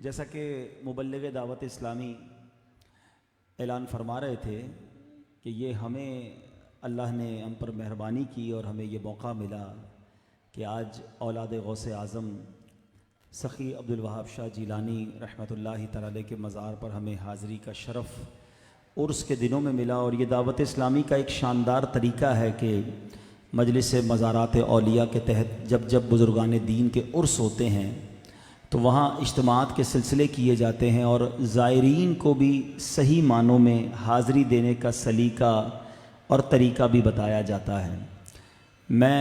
जैसा कि मुबल्लिग दावत इस्लामी ऐलान फरमा रहे थे कि ये हमें अल्लाह ने हम पर मेहरबानी की और हमें ये मौका मिला कि आज औलाद गौसे आज़म सखी अब्दुल वहाब शाह जिलानी रहमतुल्लाहि तआला अलैह के मज़ार पर हमें हाज़री का शरफ़ उर्स के दिनों में मिला। और ये दावत इस्लामी का एक शानदार तरीका है कि मजलिस मज़ारात औलिया के तहत जब जब बुज़ुर्गान दीन के उर्स होते हैं तो वहाँ इज्तिमात के सिलसिले किए जाते हैं और ज़ायरीन को भी सही मानों में हाज़री देने का सलीका और तरीका भी बताया जाता है। मैं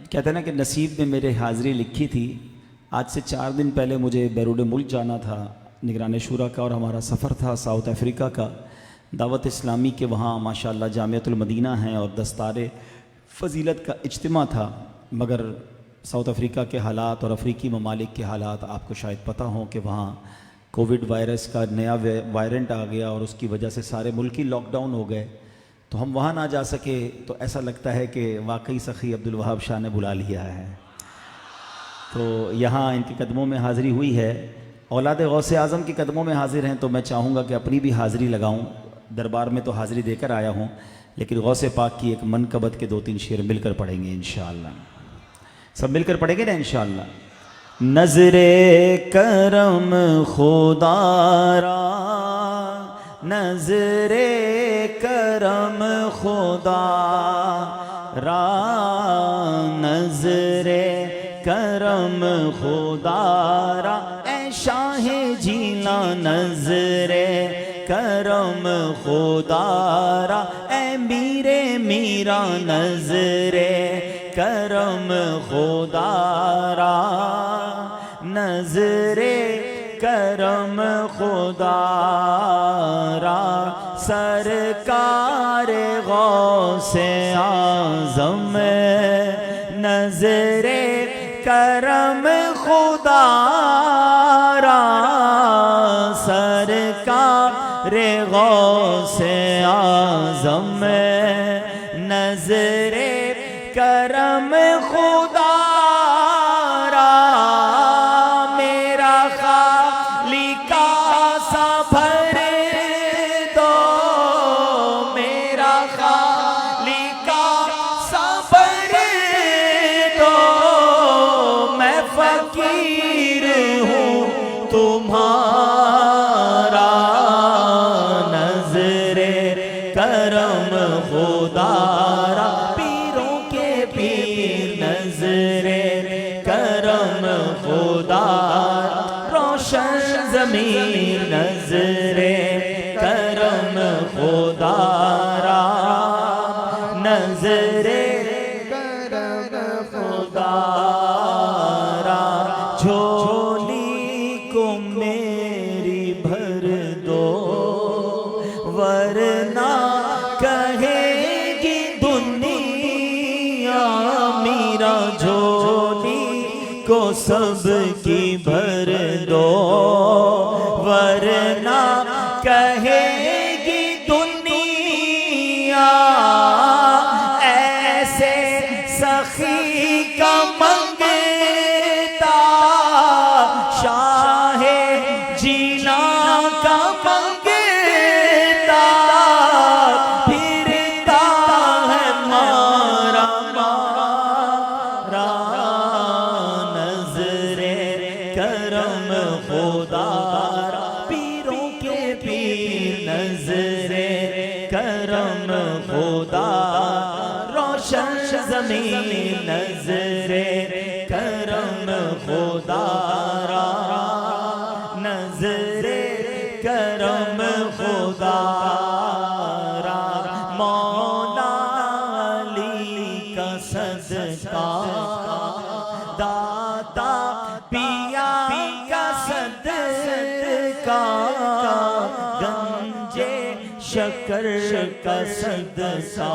कहते हैं ना कि नसीब में मेरे हाज़री लिखी थी। आज से 4 दिन पहले मुझे बैरून मुल्क जाना था निगरान शूरा का, और हमारा सफ़र था साउथ अफ्रीका का। दावत इस्लामी के वहाँ माशाअल्लाह जामियतुल मदीना हैं और दस्तारे फ़जीलत का इज्तिमा था, मगर साउथ अफ्रीका के हालात और अफ्रीकी ममालिक के हालात आपको शायद पता हों कि वहाँ कोविड वायरस का नया वायरेंट आ गया और उसकी वजह से सारे मुल्की लॉकडाउन हो गए, तो हम वहाँ ना जा सके। तो ऐसा लगता है कि वाकई सखी अब्दुल वहाब शाह ने बुला लिया है। तो यहाँ इनके कदमों में हाज़िरी हुई है, औलाद गौसे आज़म के कदमों में हाजिर हैं। तो मैं चाहूँगा कि अपनी भी हाज़िरी लगाऊँ। दरबार में तो हाज़िरी देकर आया हूँ, लेकिन गौसे पाक की एक मनकबत के 2-3 शेर मिलकर पढ़ेंगे इंशाअल्लाह। सब मिलकर पढ़ेंगे ना इंशाअल्लाह। नज़रे करम खुदारा, नज़रे करम खुदारा, नज़रे करम खुदारा, ऐ शाहे जीला नज़रे करम खुदारा, ऐ मीरे मीरा नज़रे करम खुदारा, नज़रे करम खुदारा, सरकार गौसे आज़म नज़रे करम खुदारा, सरकार गौसे आज़म नज़रे करम खुदारा, मेरा खालिका सा भर दो, मेरा खालिका सा भर दो, मैं फकीर हूँ तुम्हारा, नज़रे करम खुदारा, नज़रे करम खुदा, रोशन ज़मीन नज़रे करम खुदारा, नज़रे करम खुदारा, झोली को मेरी भर दो, वरना कहेगी दुनिया मीरा झोली को सबकी भर दो, वरना कहेगी दुनिया ऐसे सखी का मंगता, शाहे जीना का मंगता, फिरता है मारा करम खुदारा, पीरों के पीर नज़रे करम खुदा, रोशन ज़मीन नज़रे करम खुदारा, नज़रे करम खुदारा, मौला अली का सदका, दाता पिया का सदका, गंजे शकर का सदका,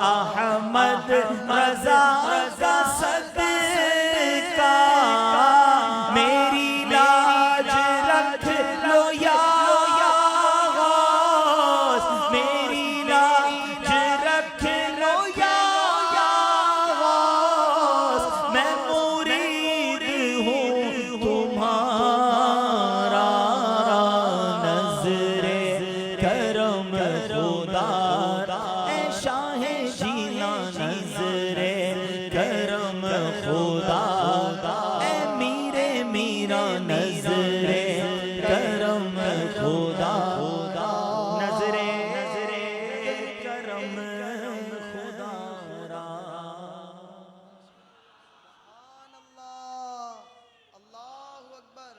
अहमद रज़ा का सदका, मेरी लाज रख लो या गौस, मेरी लाज रख लो या गौस, मैं मुरीद हूँ तुम्हारा। मीरा नजरे करम खुदा, नजरे करम खुदा रा। अल्लाहु अकबर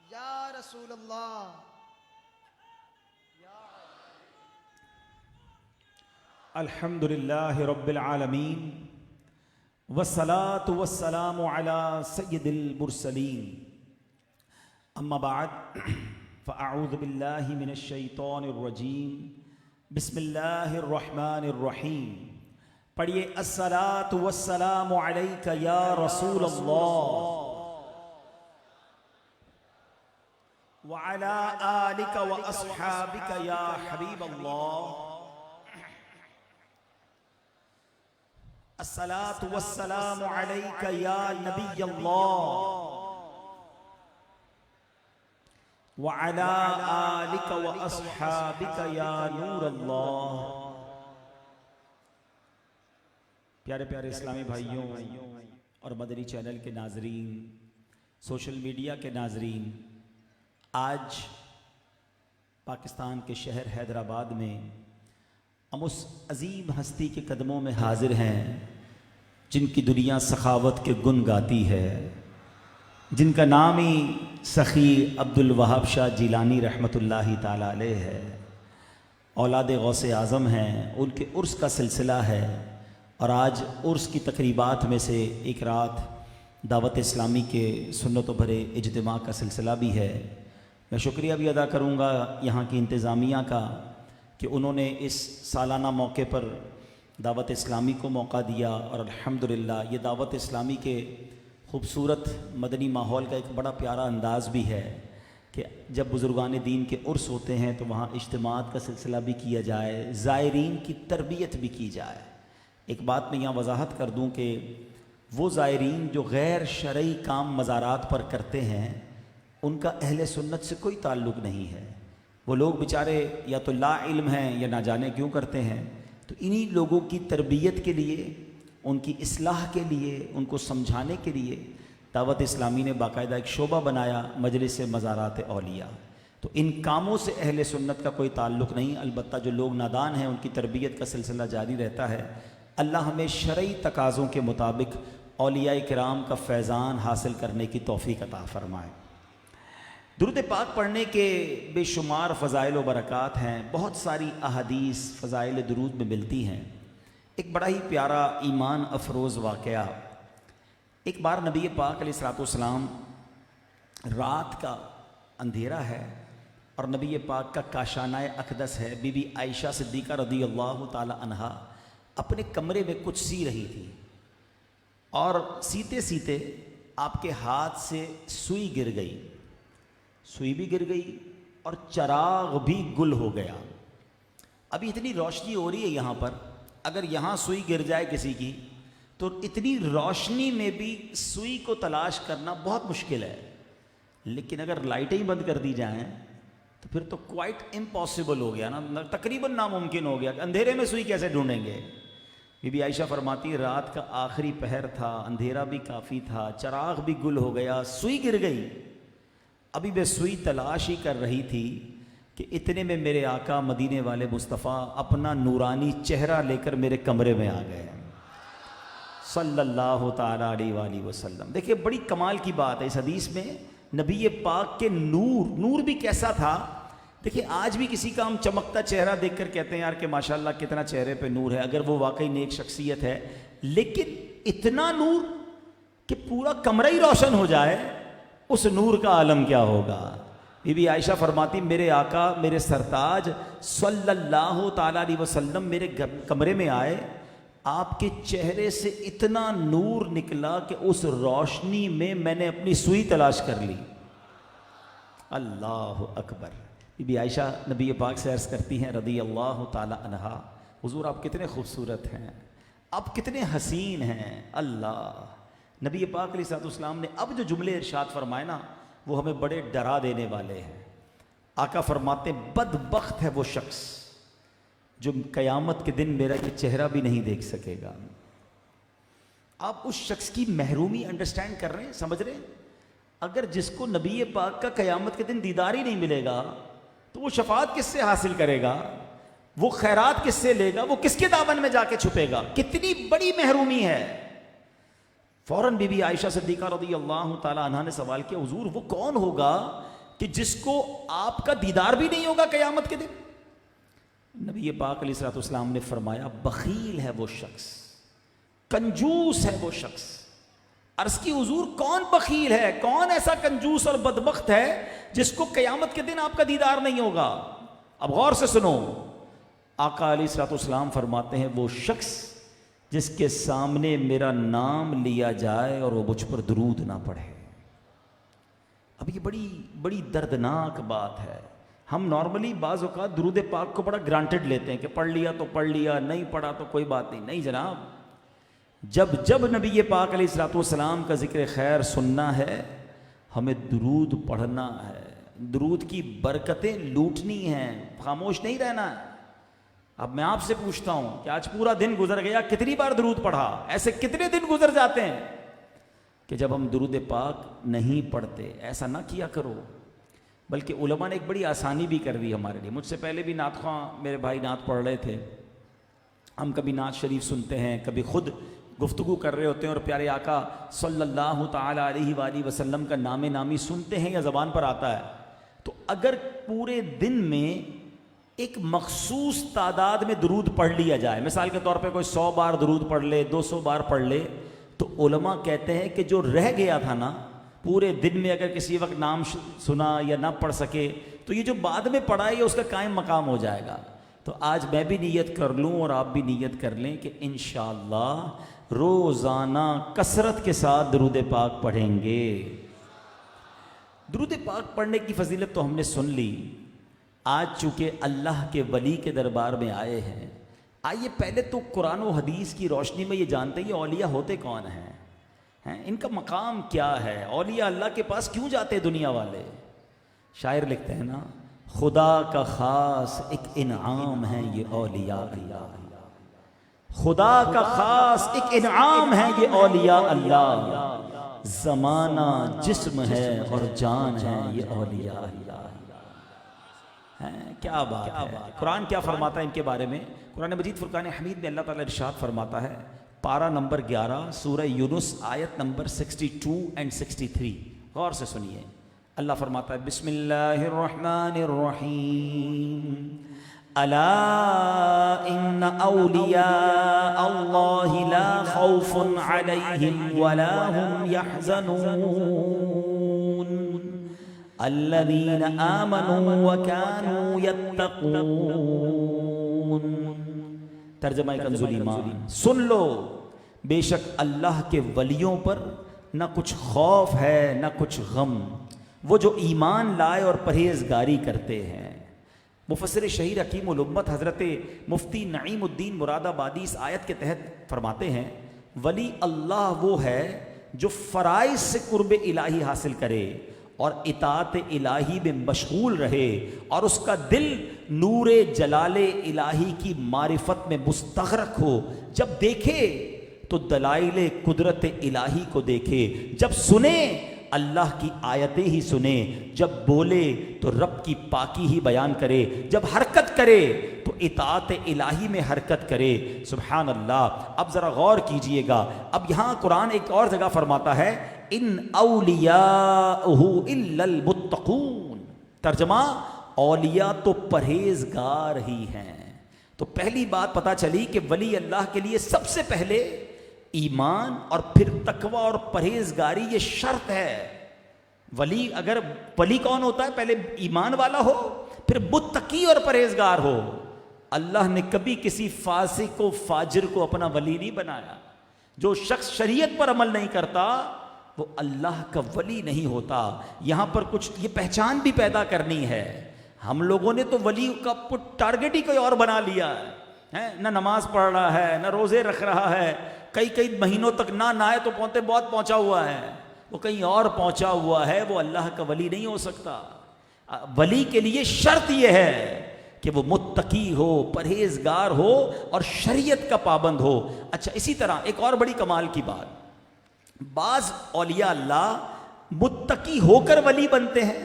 या रसूल अल्लाह। अल्हम्दुलिल्लाहि रब्बिल आलमीन वस्सलातु वस्सलामु अला सय्यिदिल मुरसलीन, अम्मा बाद फ़अऊज़ु बिल्लाहि मिनश शैतानिर रजीम, बिस्मिल्लाहिर रहमानिर रहीम। पढ़िए अस्सलातु वस्सलामु अलैका या रसूल अल्लाह व अला आलिका व अस्हाबिका या हबीब अल्लाह। अस्सलातु वस्सलामु अलैका या नबी अल्लाह व अला आलिका व अस्हाबिका या नूर अल्लाह। प्यारे प्यारे इस्लामी भाइयों और मदनी चैनल के नाजरीन, सोशल मीडिया के नाजरीन, आज पाकिस्तान के शहर हैदराबाद में हम उस अजीम हस्ती के कदमों में हाजिर हैं जिनकी दुनिया सखावत के गुन गाती है, जिनका नाम ही सखी अब्दुल वहाब शाह जिलानी रहमतुल्लाहि ताला अलैह है। औलाद गौसे आज़म हैं, उनके उर्स का सिलसिला है और आज उर्स की तकरीबात में से एक रात दावत इस्लामी के सुन्नतों भरे इज्तिमा का सिलसिला भी है। मैं शुक्रिया भी अदा करूँगा यहाँ की इंतज़ामिया का कि उन्होंने इस सालाना मौके पर दावत इस्लामी को मौका दिया और अल्हम्दुलिल्लाह ये दावत इस्लामी के ख़ूबसूरत मदनी माहौल का एक बड़ा प्यारा अंदाज़ भी है कि जब बुज़ुर्गान दीन के उर्स होते हैं तो वहाँ इज्तिमात का सिलसिला भी किया जाए, ज़ायरीन की तरबियत भी की जाए। एक बात मैं यहाँ वजाहत कर दूँ कि वो ज़ायरीन जो गैर शरई काम मज़ारात पर करते हैं उनका अहले सुन्नत से कोई ताल्लुक़ नहीं है। वो लोग बेचारे या तो ला इल्म हैं या ना जाने क्यों करते हैं। तो इन्हीं लोगों की तरबियत के लिए, उनकी इस्लाह के लिए, उनको समझाने के लिए दावत इस्लामी ने बाकायदा एक शोबा बनाया, मजलिस मज़ारात औलिया। तो इन कामों से अहले सुन्नत का कोई ताल्लुक़ नहीं, अलबत्ता जो लोग नादान हैं उनकी तरबियत का सिलसिला जारी रहता है। अल्लाह हमें शरई तकाज़ों के मुताबिक औलिया किराम का फैज़ान हासिल करने की तौफ़ीक़ अता फ़रमाए। दुरूद पाक पढ़ने के बेशुमार फ़ज़ाइल व बरक़ात हैं, बहुत सारी अहादीस फ़ज़ाइल दुरूद में मिलती हैं। एक बड़ा ही प्यारा ईमान अफरोज़ वाक़या, एक बार नबी पाक अलैहिस्सलाम रात का अंधेरा है और नबी पाक का काशानाए अक़दस है। बीबी आयशा सिद्दीक़ा रज़ियल्लाहु ताला अन्हा अपने कमरे में कुछ सी रही थी और सीते सीते आपके हाथ से सुई गिर गई, सुई भी गिर गई और चराग भी गुल हो गया। अभी इतनी रोशनी हो रही है यहाँ पर, अगर यहाँ सुई गिर जाए किसी की तो इतनी रोशनी में भी सुई को तलाश करना बहुत मुश्किल है। लेकिन अगर लाइटें ही बंद कर दी जाएं तो फिर तो क्वाइट इम्पॉसिबल हो गया ना, तकरीबन नामुमकिन हो गया। अंधेरे में सुई कैसे ढूंढेंगे। बीबी आयशा फरमाती रात का आखिरी पहर था, अंधेरा भी काफ़ी था, चराग भी गुल हो गया, सुई गिर गई। अभी मैं सुई तलाश ही कर रही थी कि इतने में मेरे आका मदीने वाले मुस्तफ़ा अपना नूरानी चेहरा लेकर मेरे कमरे में आ गए सल्लल्लाहु ताला अलैहि वसल्लम। देखिए बड़ी कमाल की बात है इस हदीस में, नबी पाक के नूर भी कैसा था। देखिए आज भी किसी का हम चमकता चेहरा देखकर कहते हैं यार कि माशाल्लाह कितना चेहरे पे नूर है, अगर वो वाकई नेक शख्सियत है। लेकिन इतना नूर कि पूरा कमरा ही रोशन हो जाए, उस नूर का आलम क्या होगा। बीबी आयशा फरमाती मेरे आका मेरे सरताज सल्लल्लाहु ताला अलैहि वसल्लम मेरे कमरे में आए, आपके चेहरे से इतना नूर निकला कि उस रोशनी में मैंने अपनी सुई तलाश कर ली। अल्लाह अकबर। बीबी आयशा नबी पाक से अर्ज़ करती हैं रदी अल्लाह ताला अन्हा, हुजूर आप कितने खूबसूरत हैं, आप कितने हसीन हैं। अल्लाह। नबी पाक अलैहिस्सलाम ने अब जो जुमले इरशाद फरमाए ना वो हमें बड़े डरा देने वाले हैं। आका फरमाते बदबख्त है वो शख्स जो क़यामत के दिन मेरा ये चेहरा भी नहीं देख सकेगा। आप उस शख्स की महरूमी अंडरस्टैंड कर रहे हैं, समझ रहे हैं। अगर जिसको नबी पाक का क़यामत के दिन दीदार ही नहीं मिलेगा तो वो शफाअत किससे हासिल करेगा, वो खैरात किससे लेगा, वो किसके दामन में जाके छुपेगा। कितनी बड़ी महरूमी है। फौरन बीबी आयशा सिद्दीक़ा रज़ियल्लाहु ताला अन्हा ने सवाल किया, हुजूर वो कौन होगा कि जिसको आपका दीदार भी नहीं होगा क़यामत के दिन। नबी पाक अलैहिस्सलाम ने फरमाया, बखील है वो शख्स, कंजूस है वो शख्स। अर्ज़ की, हुजूर कौन बखील है, कौन ऐसा कंजूस और बदबख्त है जिसको क़यामत के दिन आपका दीदार नहीं होगा। अब गौर से सुनो, आका अलैहिस्सलाम फरमाते हैं, वो शख्स जिसके सामने मेरा नाम लिया जाए और वो मुझ पर दुरूद ना पढ़े। अब ये बड़ी बड़ी दर्दनाक बात है। हम नॉर्मली बाज़ औक़ात दुरूद पाक को बड़ा ग्रांटेड लेते हैं कि पढ़ लिया तो पढ़ लिया, नहीं पढ़ा तो कोई बात नहीं। नहीं जनाब, जब जब नबी पाक अलैहिस्सलाम का ज़िक्र खैर सुनना है, हमें दुरूद पढ़ना है, दुरूद की बरकतें लूटनी हैं, खामोश नहीं रहना है। अब मैं आपसे पूछता हूं कि आज पूरा दिन गुजर गया, कितनी बार दुरूद पढ़ा? ऐसे कितने दिन गुजर जाते हैं कि जब हम दुरूद पाक नहीं पढ़ते। ऐसा ना किया करो। बल्कि उलमा ने एक बड़ी आसानी भी कर दी हमारे लिए। मुझसे पहले भी नात ख़्वां मेरे भाई नात पढ़ रहे थे। हम कभी नात शरीफ सुनते हैं, कभी खुद गुफ्तगू कर रहे होते हैं और प्यारे आका सल्लल्लाहु ताला अलैहि वसल्लम का नामे नामी सुनते हैं या ज़बान पर आता है। तो अगर पूरे दिन में एक मखसूस तादाद में दुरूद पढ़ लिया जाए, मिसाल के तौर पे कोई 100 बार दुरूद पढ़ ले, 200 बार पढ़ ले, तो उलमा कहते हैं कि जो रह गया था ना पूरे दिन में, अगर किसी वक्त नाम सुना या ना पढ़ सके, तो ये जो बाद में पढ़ा है ये उसका कायम मकाम हो जाएगा। तो आज मैं भी नीयत कर लूँ और आप भी नीयत कर लें कि इंशाअल्लाह रोज़ाना कसरत के साथ दुरूद पाक पढ़ेंगे। दुरूद पाक पढ़ने की फजीलत तो हमने सुन ली। आज चूँकि अल्लाह के वली के दरबार में आए हैं, आइए पहले तो कुरान और हदीस की रोशनी में ये जानते हैं ये औलिया होते कौन हैं, इनका मकाम क्या है, औलिया अल्लाह के पास क्यों जाते हैं दुनिया वाले। शायर लिखते हैं ना, खुदा का ख़ास एक इनाम है ये औलिया अल्लाह, खुदा का ख़ास एक इनाम है ये औलिया अल्लाह, ज़माना जिस्म है और जान है ये औलिया अल्लाह। क्या बात है। कुरान क्या फरमाता है इनके बारे में। कुरान मजीद फुरकान हमीद में अल्लाह ताला इरशाद फरमाता है, पारा नंबर 11 सूरह यूनुस आयत नंबर 62 और 63। गौर से सुनिए। अल्लाह फरमाता है, बिस्मिल्लाहिर्रहमानिर्रहीम, अला इन्ना औलिया अल्लाहि ला खौफुन अलैहिम वला हुम यहज़नून अल्लज़ीना आमनू व कानू यत्तक़ून। तर्जुमा कंजुल ईमान। सुन लो, बेशक अल्लाह के वलियों पर न कुछ खौफ है न कुछ गम, वो जो ईमान लाए और परहेजगारी करते हैं। मुफस्सिर शहीर हकीम उल उम्मत हज़रत मुफ्ती नईमुद्दीन मुरादाबादी इस आयत के तहत फरमाते हैं, वली अल्लाह वो है जो फ़राइज़ से कुर्ब इलाही हासिल करे और इताअत इलाही में मशगूल रहे और उसका दिल नूरे जलाले इलाही की मारिफत में मुस्तग़रक़ हो। जब देखे तो दलाइले कुदरत इलाही को देखे, जब सुने अल्लाह की आयतें ही सुने, जब बोले तो रब की पाकी ही बयान करे, जब हरकत करे तो इताअत इलाही में हरकत करे। सुभान अल्लाह। अब ज़रा गौर कीजिएगा। अब यहाँ कुरान एक और जगह फरमाता है, इन औलियाहु इल्लल मुत्तक़ून। तर्जमा, औलिया तो परहेजगार ही हैं। तो पहली बात पता चली कि वली अल्लाह के लिए सबसे पहले ईमान और फिर तकवा और परहेजगारी ये शर्त है। वली अगर वली कौन होता है, पहले ईमान वाला हो, फिर मुत्तकी और परहेजगार हो। अल्लाह ने कभी किसी फासिक को फाजिर को अपना वली नहीं बनाया। जो शख्स शरीयत पर अमल नहीं करता वो अल्लाह का वली नहीं होता। यहाँ पर कुछ ये पहचान भी पैदा करनी है। हम लोगों ने तो वली का टारगेट ही कोई और बना लिया है, ना नमाज पढ़ रहा है, ना रोज़े रख रहा है, कई कई महीनों तक ना नहाए तो पहुँचते बहुत पहुँचा हुआ है, वो कहीं और पहुँचा हुआ है, वो अल्लाह का वली नहीं हो सकता। वली के लिए शर्त यह है कि वो मुत्तकी हो, परहेजगार हो और शरीयत का पाबंद हो। अच्छा, इसी तरह एक और बड़ी कमाल की बात, बाज़ औलिया अल्लाह मुत्तकी होकर वली बनते हैं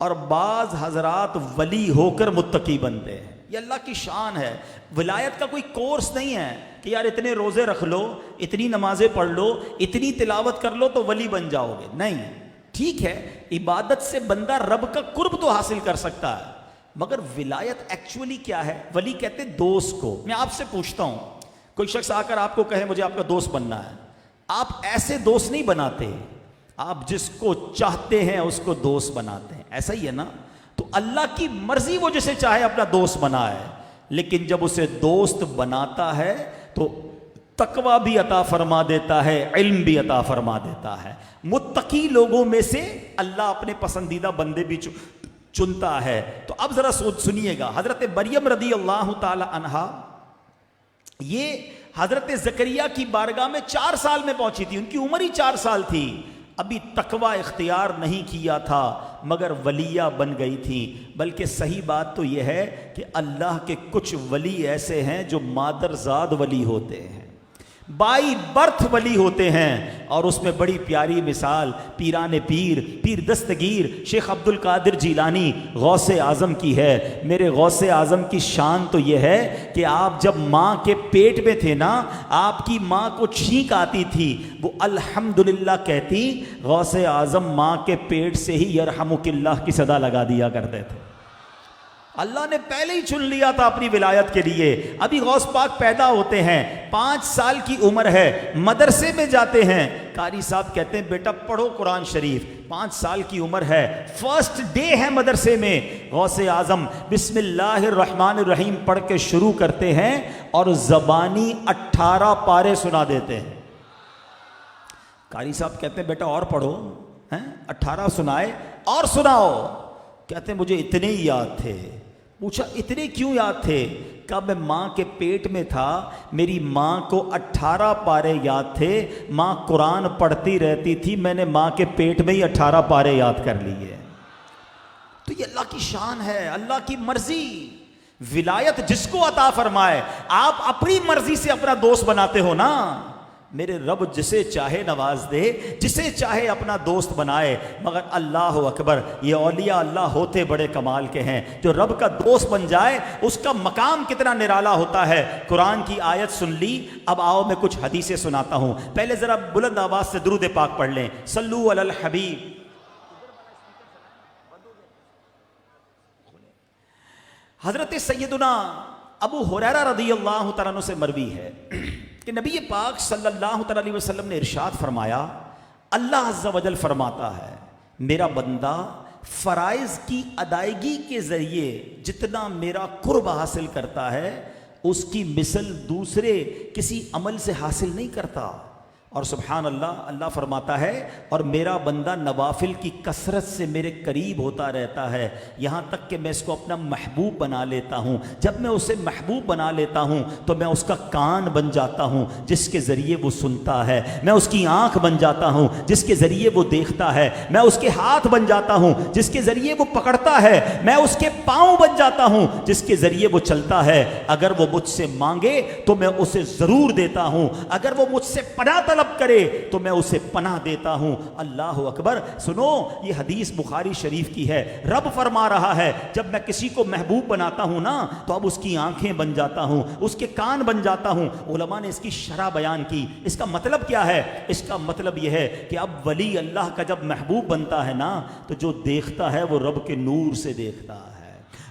और बाज हजरात वली होकर मुत्तकी बनते हैं। ये अल्लाह की शान है। विलायत का कोई कोर्स नहीं है कि यार इतने रोजे रख लो, इतनी नमाजें पढ़ लो, इतनी तिलावत कर लो तो वली बन जाओगे। नहीं, ठीक है, इबादत से बंदा रब का कुर्ब तो हासिल कर सकता है, मगर विलायत एक्चुअली क्या है? वली कहते हैं दोस्त को। मैं आपसे पूछता हूं, कोई शख्स आकर आपको कहे मुझे आपका दोस्त बनना है, आप ऐसे दोस्त नहीं बनाते, आप जिसको चाहते हैं उसको दोस्त बनाते हैं। ऐसा ही है ना? तो अल्लाह की मर्जी वो जिसे चाहे अपना दोस्त बनाए, लेकिन जब उसे दोस्त बनाता है तो तकवा भी अता फरमा देता है, इल्म भी अता फरमा देता है। मुत्तकी लोगों में से अल्लाह अपने पसंदीदा बंदे भी चुनता है। तो अब जरा सुनिएगा, हजरत मरियम रदी अल्लाह ताला अन्हा, ये हजरत जकरिया की बारगाह में 4 साल में पहुंची थी, उनकी उम्र ही 4 साल थी, अभी तकवा इख्तियार नहीं किया था, मगर वलिया बन गई थी। बल्कि सही बात तो यह है कि अल्लाह के कुछ वली ऐसे हैं जो मादरजाद वली होते हैं, बाई बर्थ वली होते हैं। और उसमें बड़ी प्यारी मिसाल पीरान पीर दस्तगीर शेख अब्दुल कादिर जीलानी गौसे आज़म की है। मेरे गौसे आज़म की शान तो यह है कि आप जब माँ के पेट में थे ना, आपकी माँ को छींक आती थी, वो अल्हम्दुलिल्लाह कहती, गौसे आज़म माँ के पेट से ही यरहमुकिल्लाह की सदा लगा दिया करते थे। अल्लाह ने पहले ही चुन लिया था अपनी विलायत के लिए। अभी गौस पाक पैदा होते हैं, 5 साल की उम्र है, मदरसे में जाते हैं, कारी साहब कहते हैं बेटा पढ़ो कुरान शरीफ। 5 साल की उम्र है, फर्स्ट डे है मदरसे में, गौसे आजम बिस्मिल्लाहिर्रहमानिर्रहीम पढ़ के शुरू करते हैं और जबानी 18 पारे सुना देते हैं। कारी साहब कहते हैं बेटा और पढ़ो, हैं 18 सुनाए और सुनाओ। कहते हैं मुझे इतने ही याद थे। पूछा इतने क्यों याद थे? कब मैं माँ के पेट में था, मेरी माँ को 18 पारे याद थे, माँ कुरान पढ़ती रहती थी, मैंने माँ के पेट में ही 18 पारे याद कर लिए। तो ये अल्लाह की शान है, अल्लाह की मर्जी। विलायत जिसको अता फरमाए, आप अपनी मर्जी से अपना दोस्त बनाते हो ना। मेरे रब जिसे चाहे नवाज दे, जिसे चाहे अपना दोस्त बनाए, मगर अल्लाह अकबर, ये औलिया अल्लाह होते बड़े कमाल के हैं। जो रब का दोस्त बन जाए उसका मकाम कितना निराला होता है। कुरान की आयत सुन ली, अब आओ मैं कुछ हदीसें सुनाता हूं। पहले जरा बुलंद आवाज से दुरूद पाक पढ़ लें, सल्लू अलल हबीब। हजरत सैयदुना अबू हुरैरा रदियल्लाहु तआला अन्हु से मरवी है कि नबी पाक सल्लल्लाहु अलैहि वसल्लम ने इरशाद फरमाया, अल्लाह अज़्ज़ा वजल फरमाता है, मेरा बंदा फ़राइज़ की अदायगी के ज़रिए जितना मेरा कुर्ब हासिल करता है, उसकी मिसल दूसरे किसी अमल से हासिल नहीं करता। और सुभान अल्लाह, अल्लाह फरमाता है, और मेरा बंदा नवाफिल की कसरत से मेरे करीब होता रहता है, यहाँ तक कि मैं इसको अपना महबूब बना लेता हूँ। जब मैं उसे महबूब बना लेता हूँ तो मैं उसका कान बन जाता हूँ जिसके ज़रिए वो सुनता है, मैं उसकी आँख बन जाता हूँ जिसके ज़रिए वो देखता है, मैं उसके हाथ बन जाता हूँ जिसके ज़रिए वो पकड़ता है, मैं उसके पाँव बन जाता हूँ जिसके ज़रिए वो चलता है। अगर वो मुझसे मांगे तो मैं उसे ज़रूर देता हूँ, अगर वो मुझसे पनाह तलब करे तो मैं उसे पनाह देता हूं। अल्लाह अकबर। सुनो, ये हदीस बुखारी शरीफ की है। रब फरमा रहा है, जब मैं किसी को महबूब बनाता हूं ना, तो अब उसकी आंखें बन जाता हूं, उसके कान बन जाता हूं। उलमा ने इसकी शरह बयान की। इसका मतलब क्या है? इसका मतलब यह है कि अब वली अल्लाह का जब महबूब बनता है ना, तो जो देखता है वो रब के नूर से देखता है,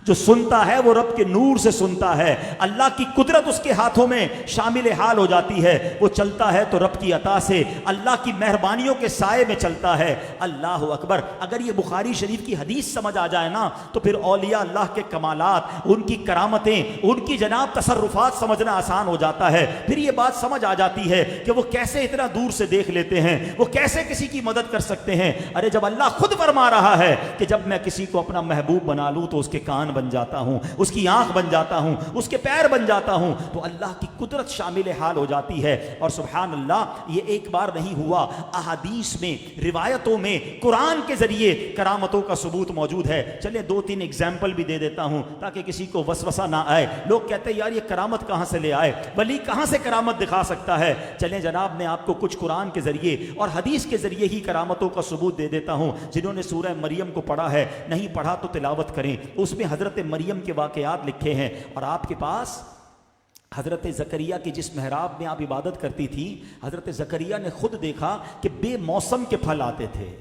जो सुनता है वो रब के नूर से सुनता है, अल्लाह की कुदरत उसके हाथों में शामिल हाल हो जाती है। वो चलता है तो रब की अता से, अल्लाह की मेहरबानियों के साए में चलता है। अल्लाह अकबर। अगर ये बुखारी शरीफ की हदीस समझ आ जाए ना, तो फिर औलिया अल्लाह के कमालात, उनकी करामतें, उनकी जनाब तसर्रुफात समझना आसान हो जाता है। फिर ये बात समझ आ जाती है कि वो कैसे इतना दूर से देख लेते हैं, वो कैसे किसी की मदद कर सकते हैं। अरे जब अल्लाह खुद फरमा रहा है कि जब मैं किसी को अपना महबूब बना लूँ तो उसके कान कान बन जाता हूँ, उसकी आंख बन जाता हूँ, उसके पैर बन जाता हूँ, तो अल्लाह की कुदरत शामिल हाल हो जाती है। और सुभान अल्लाह, ये एक बार नहीं हुआ, अहादीस में, रिवायतों में, कुरान के जरिए करामतों का सबूत मौजूद है। चलिए 2-3 एग्जाम्पल भी दे देता हूँ ताकि किसी को वसवसा ना आए। लोग कहते हैं यार ये करामत कहाँ से ले आए, वली कहाँ से करामत दिखा सकता है। चलें जनाब, मैं आपको कुछ कुरान के जरिए और हदीस के जरिए ही करामतों का सबूत दे देता हूँ। जिन्होंने सूरह मरियम को पढ़ा है, नहीं पढ़ा तो तिलावत करें, उसमें हजरत मरियम के वाकयात लिखे हैं। और आपके पास हज़रत ज़करिया की जिस महराब में आप इबादत करती थी, हज़रत ज़करिया ने खुद देखा कि बेमौसम के फल आते थे,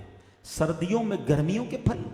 सर्दियों में गर्मियों के फल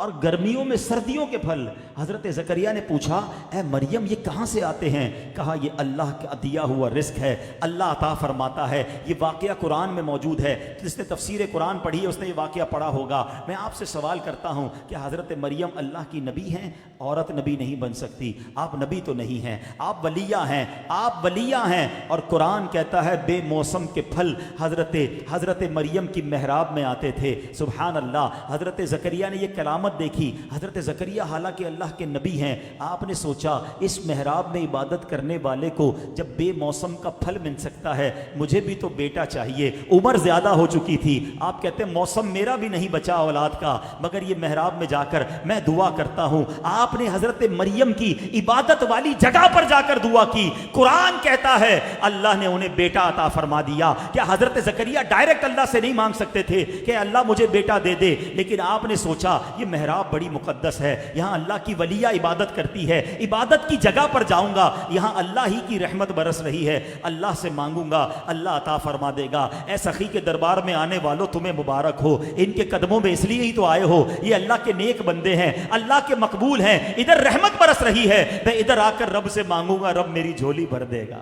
और गर्मियों में सर्दियों के फल। हज़रत ज़करिया ने पूछा, ए मरियम ये कहाँ से आते हैं? कहा ये अल्लाह का दिया हुआ रिस्क है, अल्लाह अता फरमाता है। ये वाक़या कुरान में मौजूद है, जिसने तफसीर कुरान पढ़ी है उसने ये वाक़या पढ़ा होगा। मैं आपसे सवाल करता हूँ कि हज़रत मरियम अल्लाह की नबी हैं? औरत नबी नहीं बन सकती, आप नबी तो नहीं हैं, आप वलिया हैं, आप वलिया हैं। और कुरान कहता है बेमौसम के फल हज़रत मरियम की महराब में आते थे। सुभान अल्लाह, हज़रत ज़करिया ने ये कलामत देखी। हज़रत ज़करिया हालांकि अल्लाह के नबी हैं, आपने सोचा इस महराब में इबादत करने वाले को जब बेमौसम का फल मिल सकता है, मुझे भी तो बेटा चाहिए। उम्र ज़्यादा हो चुकी थी, आप कहते हैं मौसम मेरा भी नहीं बचा औलाद का, मगर ये महराब में जाकर मैं दुआ करता हूँ। आपने हज़रत मरियम की इबादत वाली जगह पर जाकर दुआ की। कुरान कहता है अल्लाह ने उन्हें बेटा अता फरमा दिया। क्या हज़रत ज़करिया डायरेक्ट अल्लाह से नहीं मांग सकते थे कि अल्लाह मुझे बेटा दे दे? लेकिन आपने सोचा ये महराब बड़ी मुकद्दस है, यहाँ अल्लाह की वलिया इबादत करती है, इबादत की जगह पर जाऊंगा, यहाँ अल्लाह ही की रहमत बरस रही है, अल्लाह से मांगूंगा, अल्लाह अता फरमा देगा। ऐ सखी के दरबार में आने वालों तुम्हें मुबारक हो, इनके कदमों में इसलिए ही तो आए हो, ये अल्लाह के नेक बंदे हैं, अल्लाह के मकबूल हैं, इधर रहमत बरस रही है, मैं इधर आकर रब से मांगूंगा, रब मेरी झोली भर देगा।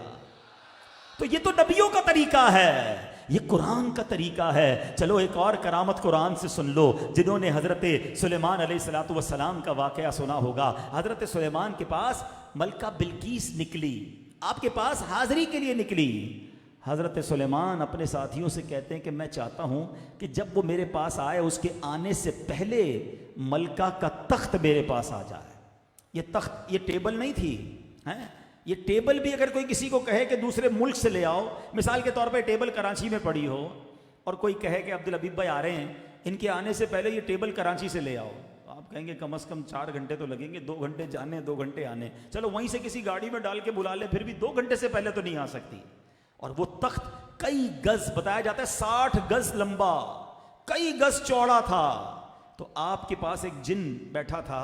तो ये तो नबियों का तरीका है, ये कुरान का तरीका है। चलो एक और करामत कुरान से सुन लो। जिन्होंने हज़रत सुलेमान अलैहिस्सलातु वस्सलाम का वाक़या सुना होगा, हज़रत सुलेमान के पास मलका बिल्कीस निकली, आपके पास हाज़िरी के लिए निकली। हज़रत सुलेमान अपने साथियों से कहते हैं कि मैं चाहता हूँ कि जब वो मेरे पास आए उसके आने से पहले मलका का तख्त मेरे पास आ जाए। ये तख्त, ये टेबल नहीं थी, हैं? ये टेबल भी अगर कोई किसी को कहे कि दूसरे मुल्क से ले आओ, मिसाल के तौर पे टेबल कराची में पड़ी हो और कोई कहे कि अब्दुल हबीब भाई आ रहे हैं, इनके आने से पहले ये टेबल कराची से ले आओ, आप कहेंगे कम से कम 4 घंटे तो लगेंगे, 2 घंटे जाने 2 घंटे आने। चलो वहीं से किसी गाड़ी में डाल के बुला ले, फिर भी 2 घंटे से पहले तो नहीं आ सकती। और वो तख्त कई गज, बताया जाता है 60 गज लंबा, कई गज चौड़ा था। तो आपके पास एक जिन बैठा था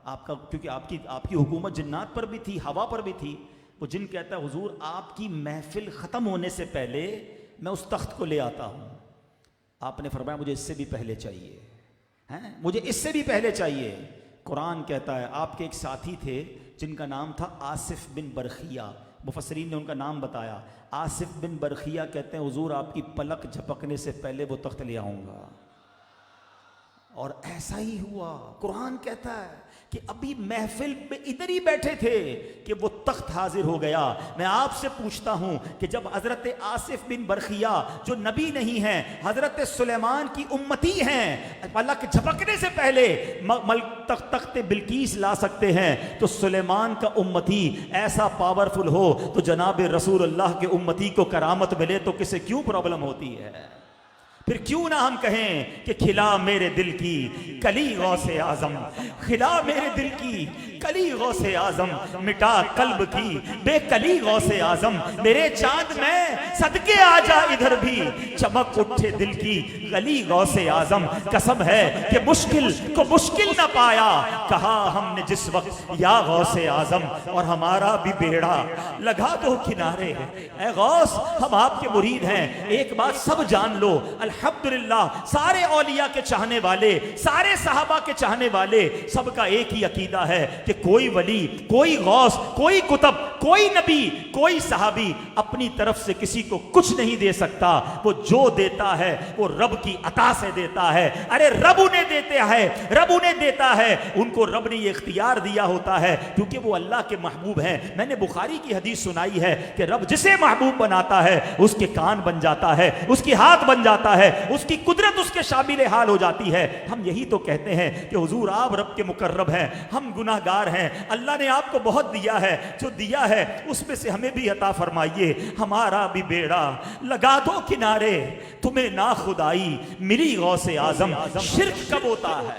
आपका, क्योंकि आपकी हुकूमत जिन्नात पर भी थी, हवा पर भी थी। वो जिन कहता है हुजूर आपकी महफिल ख़त्म होने से पहले मैं उस तख्त को ले आता हूँ। आपने फरमाया मुझे इससे भी पहले चाहिए, हैं, मुझे इससे भी पहले चाहिए। कुरान कहता है आपके एक साथी थे जिनका नाम था आसिफ बिन बरखिया, मुफस्सरीन ने उनका नाम बताया। आसिफ बिन बरखिया कहते हैं हुजूर आपकी पलक झपकने से पहले वो तख्त ले आऊँगा। और ऐसा ही हुआ। कुरान कहता है कि अभी महफिल में इधर ही बैठे थे कि वो तख्त हाजिर हो गया। मैं आपसे पूछता हूं कि जब हजरत आसिफ बिन बरखिया जो नबी नहीं हैं, हजरत सुलेमान की उम्मती हैं, पलक झपकने से पहले तख्त बिल्कीस ला सकते हैं, तो सुलेमान का उम्मती ऐसा पावरफुल हो तो जनाब रसूल अल्लाह के उम्मती को करामत मिले तो किसे क्यों प्रॉब्लम होती है? फिर क्यों ना हम कहें कि खिला मेरे दिल की कली गौसे आजम, खिला मेरे दिल की कली गौसे आजम, मिटा कल्ब की बेकली गौसे आजम, मेरे चांद में सदके आ जा इधर भी चमक उठे दिल की गली गौसे आजम। कसम है कि मुश्किल को मुश्किल ना पाया, कहा हमने जिस वक्त या गौसे आजम, और हमारा भी बेड़ा लगा दो किनारे। ऐ गौस हम आपके मुरीद हैं, एक बात सब जान लो, अल्हम्दुलिल्लाह सारे औलिया के चाहने वाले, सारे सहाबा के चाहने वाले, सबका एक ही अकीदा है कि कोई वली, कोई गौस, कोई कुतब, कोई नबी, कोई सहाबी अपनी तरफ से किसी को कुछ नहीं दे सकता। वो जो देता है वो रब की अता से देता है। अरे रब उन्हें देते हैं, रब उन्हें देता है, उनको रब ने ये इख्तियार दिया होता है क्योंकि वो अल्लाह के महबूब हैं। मैंने बुखारी की हदीस सुनाई है कि रब जिसे महबूब बनाता है उसके कान बन जाता है, उसकी हाथ बन जाता है, उसकी कुदरत उसके शामिल हाल हो जाती है। हम यही तो कहते हैं कि हुजूर आप रब के मुकर्रब हैं, हम गुनाहगार हकदार हैं। अल्लाह ने आपको बहुत दिया है, जो दिया है उसमें से हमें भी अता फरमाइए। हमारा भी बेड़ा लगा दो किनारे, तुम्हें ना खुदाई मिली गौसे आजम। शिर्क कब होता है?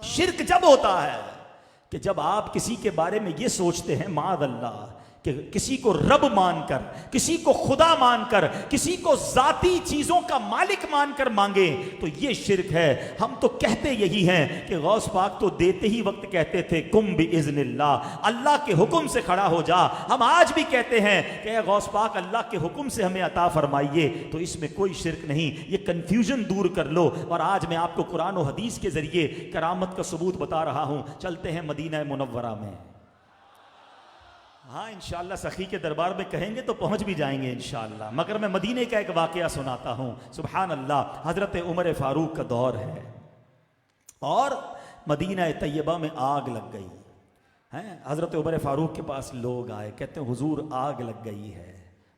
शिर्क जब होता है कि जब आप किसी के बारे में ये सोचते हैं माद अल्लाह कि किसी को रब मानकर, किसी को खुदा मानकर, किसी को जाती चीजों का मालिक मानकर मांगे, तो ये शिर्क है। हम तो कहते यही हैं कि गौस पाक तो देते ही वक्त कहते थे कुम बिइज़्निल्लाह, अल्लाह के हुक्म से खड़ा हो जा। हम आज भी कहते हैं कि गौस पाक अल्लाह के हुक्म से हमें अता फरमाइए। तो इसमें कोई शिर्क नहीं, ये कंफ्यूजन दूर कर लो। और आज मैं आपको कुरान और हदीस के जरिए करामत का सबूत बता रहा हूं। चलते हैं मदीना मुनव्वरा में। हाँ, इंशाअल्लाह सखी के दरबार में कहेंगे तो पहुंच भी जाएंगे इंशाअल्लाह, मगर मैं मदीने का एक वाकया सुनाता हूँ। सुभान अल्लाह, हज़रत उमर फारूक का दौर है और मदीना तैयबा में आग लग गई है। हज़रत उमर फारूक के पास लोग आए, कहते हैं हुजूर आग लग गई है।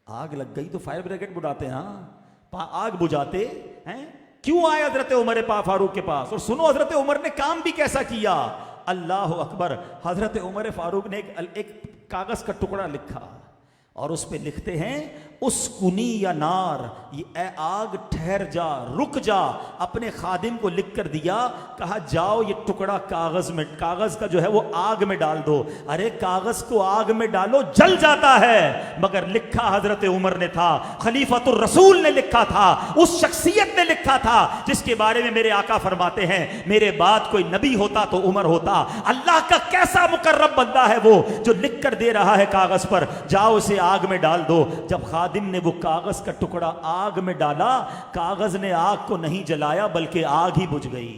आग लग गई तो फायर ब्रिगेड बुलाते हैं, हाँ आग बुझाते हैं। क्यों आए हज़रत उमर फारूक के पास? और सुनो हज़रत उमर ने काम भी कैसा किया। अल्लाह अकबर। हज़रत उमर फारूक ने एक कागज का टुकड़ा लिखा और उस पे लिखते हैं उस कुनी या नार, ये ए आग ठहर जा, रुक जा। अपने खादिम को लिख कर दिया, कहा जाओ ये टुकड़ा कागज का जो है वो आग में डाल दो। अरे कागज को आग में डालो जल जाता है, मगर लिखा हजरत उमर ने था, खलीफातुर रसूल ने लिखा था, उस शख्सियत ने लिखा था जिसके बारे में मेरे आका फरमाते हैं मेरे बाद कोई नबी होता तो उमर होता। अल्लाह का कैसा मुकर्रम बंदा है वो, जो लिख कर दे रहा है कागज पर जाओ इसे आग में डाल दो। जब खादिम ने वो कागज का टुकड़ा आग में डाला, कागज ने आग को नहीं जलाया बल्कि आग ही बुझ गई।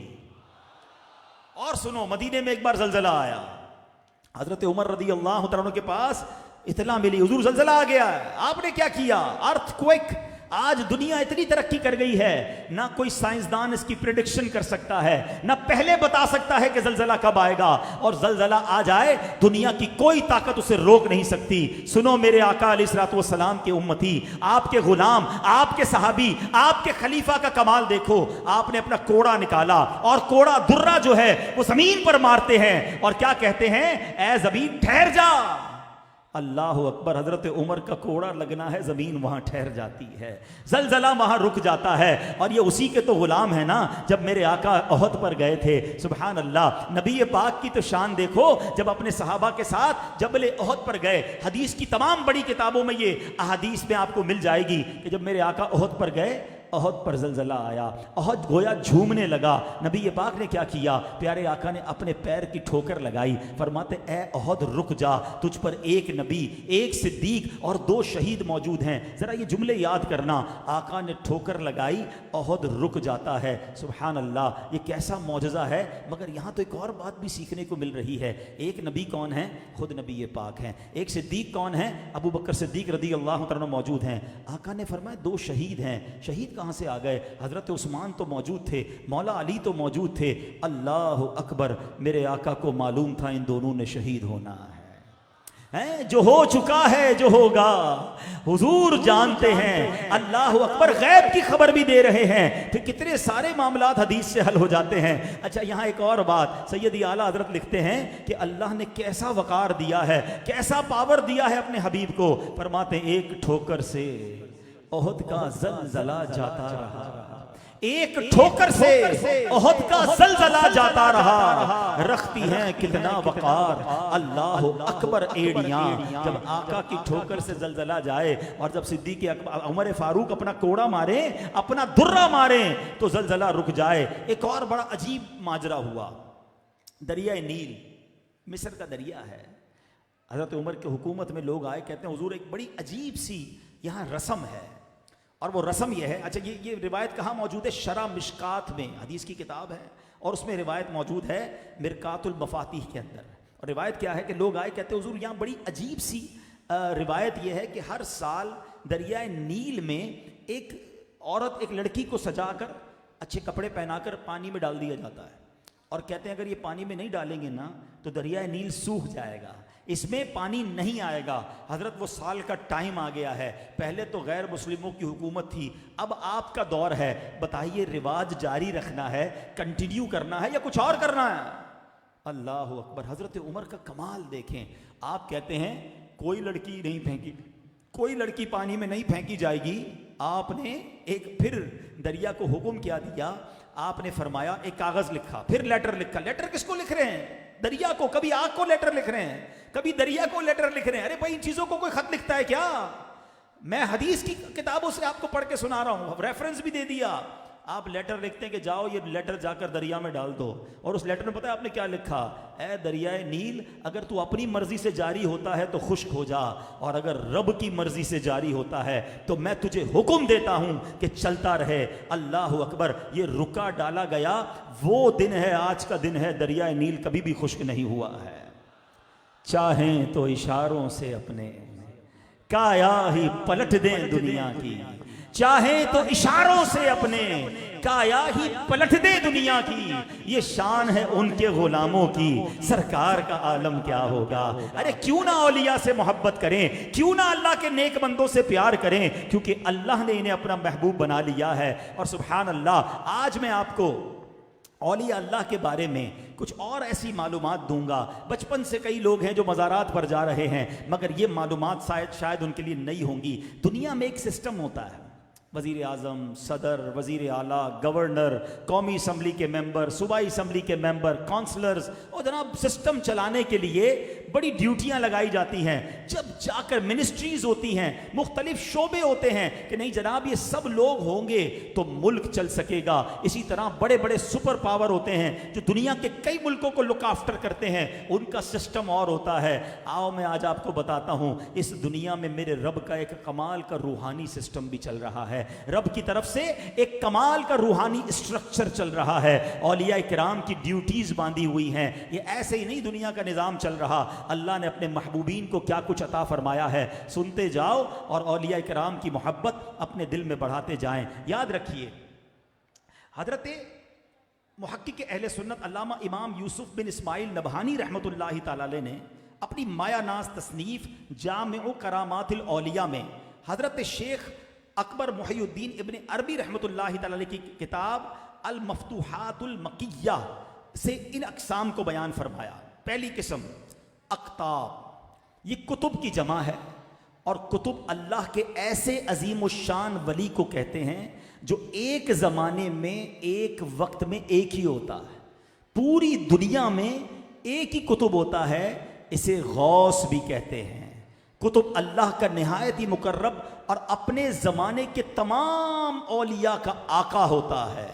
और सुनो, मदीने में एक बार जलजला आया। हजरत उमर रदी अल्लाह तआला के पास इत्तला मिली, हुजूर जलजला आ गया है। आपने क्या किया? अर्थक्वेक। आज दुनिया इतनी तरक्की कर गई है, ना कोई साइंसदान इसकी प्रेडिक्शन कर सकता है, ना पहले बता सकता है कि जलजला कब आएगा। और जलजला आ जाए, दुनिया की कोई ताकत उसे रोक नहीं सकती। सुनो मेरे आका अलैहिस्सलातु वस्सलाम के उम्मती, आपके गुलाम, आपके सहाबी, आपके खलीफा का कमाल देखो। आपने अपना कोड़ा निकाला और कोड़ा दुर्रा जो है वो जमीन पर मारते हैं और क्या कहते हैं, ए जमीन ठहर जा। अल्लाह अकबर। हजरत उमर का कोड़ा लगना है, जमीन वहां ठहर जाती है, जलजला वहां रुक जाता है। और ये उसी के तो गुलाम है ना, जब मेरे आका ओहद पर गए थे। सुभान अल्लाह, नबी पाक की तो शान देखो, जब अपने सहाबा के साथ जबल ओहद पर गए। हदीस की तमाम बड़ी किताबों में ये अहादीस में आपको मिल जाएगी कि जब मेरे आका ओहद पर गए, ओहद पर जलजला आया, ओहद गोया झूमने लगा। नबी पाक ने क्या किया, प्यारे आका ने अपने पैर की ठोकर लगाई, फरमाते ए ओहद रुक जा, तुझ पर एक नबी, एक सिद्दीक और 2 शहीद मौजूद हैं। जरा ये जुमले याद करना। आका ने ठोकर लगाई, ओहद रुक जाता है। सुभान अल्लाह, ये कैसा मौजज़ा है। मगर यहाँ तो एक और बात भी सीखने को मिल रही है। एक नबी कौन है? खुद नबी पाक हैं। एक सिद्दीक कौन है? अबू बकर सिद्दीक रदी अल्लाह तआला मौजूद हैं। आका ने फरमाया 2 शहीद हैं। शहीद कहाँ से आ गए? हजरत उस्मान तो मौजूद थे, मौला अली तो मौजूद थे। अल्लाह अकबर। मेरे आका को मालूम था इन दोनों ने शहीद होना है। जो हो चुका है, जो होगा हुजूर जानते हैं। अल्लाह अकबर। गैब की खबर भी दे रहे हैं, फिर कितने सारे मामलात हदीस से हल हो जाते हैं। अच्छा, यहाँ एक और बात, सैयदी आला हजरत लिखते हैं कि अल्लाह ने कैसा वकार दिया है, कैसा पावर दिया है अपने हबीब को। फरमाते एक ठोकर से ओहद का जलजला जाता रहा, एक ठोकर से ओहद का जलजला जाता रहा। रखती हैं कितना वकार, अल्लाह अकबर एड़ियां। जब आका की ठोकर से जलजला जाए और जब सिद्दीक उमर फारूक अपना कोड़ा मारे, अपना दुर्रा मारे, तो जलजला रुक जाए। एक और बड़ा अजीब माजरा हुआ। दरिया नील, मिस्र का दरिया है। हजरत उमर के हुकूमत में लोग आए, कहते हैं हुजूर एक बड़ी अजीब सी यहाँ रस्म है। और वो रस्म यह है, अच्छा ये रिवायत कहाँ मौजूद है? शरा मिशकात में, हदीस की किताब है और उसमें रिवायत मौजूद है मिरकातुल मफातिह के अंदर। और रिवायत क्या है कि लोग आए, कहते हैं हुजूर यहाँ बड़ी अजीब सी रिवायत यह है कि हर साल दरियाए नील में एक औरत एक लड़की को सजाकर अच्छे कपड़े पहनाकर पानी में डाल दिया जाता है। और कहते हैं अगर ये पानी में नहीं डालेंगे ना तो दरियाए नील सूख जाएगा, इसमें पानी नहीं आएगा। हजरत वो साल का टाइम आ गया है, पहले तो गैर मुस्लिमों की हुकूमत थी, अब आपका दौर है। बताइए रिवाज जारी रखना है, कंटिन्यू करना है या कुछ और करना है? अल्लाह अकबर। हज़रत उमर का कमाल देखें, आप कहते हैं कोई लड़की नहीं फेंकी, कोई लड़की पानी में नहीं फेंकी जाएगी। आपने एक फिर दरिया को हुक्म क्या दिया, आपने फरमाया एक कागज़ लिखा, फिर लेटर लिखा। लेटर किसको लिख रहे हैं? दरिया को। कभी आग को लेटर लिख रहे हैं, कभी दरिया को लेटर लिख रहे हैं। अरे भाई, इन चीज़ों को कोई खत लिखता है क्या? मैं हदीस की किताबों से आपको पढ़ के सुना रहा हूँ, रेफरेंस भी दे दिया। आप लेटर लिखते हैं कि जाओ ये लेटर जाकर दरिया में डाल दो, और उस लेटर में पता है आपने क्या लिखा? ए दरियाए नील, अगर तू अपनी मर्जी से जारी होता है तो खुश्क हो जा, और अगर रब की मर्जी से जारी होता है तो मैं तुझे हुक्म देता हूं कि चलता रहे। अल्लाह अकबर। ये रुका डाला गया वो दिन है, आज का दिन है, दरियाए नील कभी भी खुश्क नहीं हुआ है। चाहें तो इशारों से अपने काया ही पलट दें दुनिया की, चाहे तो इशारों से अपने काया ही पलट दे दुनिया की। ये शान है उनके गुलामों की, सरकार का आलम क्या होगा। अरे क्यों ना औलिया से मोहब्बत करें, क्यों ना अल्लाह के नेक बंदों से प्यार करें, क्योंकि अल्लाह ने इन्हें अपना महबूब बना लिया है। और सुभान अल्लाह, आज मैं आपको औलिया अल्लाह के बारे में कुछ और ऐसी मालूमात दूंगा। बचपन से कई लोग हैं जो मज़ारात पर जा रहे हैं, मगर ये मालूमात शायद उनके लिए नई होंगी। दुनिया में एक सिस्टम होता है, वज़ीर आज़म, सदर, वज़ीर आला, गवर्नर, कौमी असम्बली के मेंबर, सूबाई असम्बली के मेंबर, काउंसलर्स, और जनाब सिस्टम चलाने के लिए बड़ी ड्यूटियां लगाई जाती हैं। जब जाकर मिनिस्ट्रीज होती हैं, मुख्तलिफ शोबे होते हैं कि नहीं जनाब ये सब लोग होंगे तो मुल्क चल सकेगा। इसी तरह बड़े बड़े सुपर पावर होते हैं जो दुनिया के कई मुल्कों को लुक आफ्टर करते हैं, उनका सिस्टम और होता है। आओ मैं आज आपको बताता हूँ, इस दुनिया में मेरे रब का एक कमाल का रूहानी सिस्टम भी चल रहा है। रब की तरफ से एक कमाल का रूहानी स्ट्रक्चर चल रहा है। औलिया किराम की ड्यूटीज बांधी हुई हैं। ये ऐसे ही नहीं दुनिया का निज़ाम चल रहा। अल्लाह ने अपने महबूबीन को क्या कुछ अता फरमाया है, सुनते जाओ और औलिया किराम की मोहब्बत अपने दिल में बढ़ाते जाएं। याद रखिए, हजरत मुहक्किक अहले सुन्नत अल्लामा इमाम यूसुफ बिन इस्माइल नबहानी रहमतुल्लाहि ताला अलैह ने अपनी मायानाज़ तसनीफ जामिउ करामातिल औलिया में हजरत शेख अकबर मुहियुद्दीन इब्न अरबी रहमतुल्लाहि ताला अलैह की किताब अल मफ्तूहातुल मकिया से इन अक़साम को बयान फरमाया। पहली किस्म अक्ताब, ये कुतुब की जमा है, और कुतुब अल्लाह के ऐसे अजीम शान वली को कहते हैं जो एक ज़माने में एक वक्त में एक ही होता है। पूरी दुनिया में एक ही कुतुब होता है, इसे गौस भी कहते हैं। कुतुब अल्लाह का निहायत ही मुकर्रब और अपने ज़माने के तमाम औलिया का आका होता है।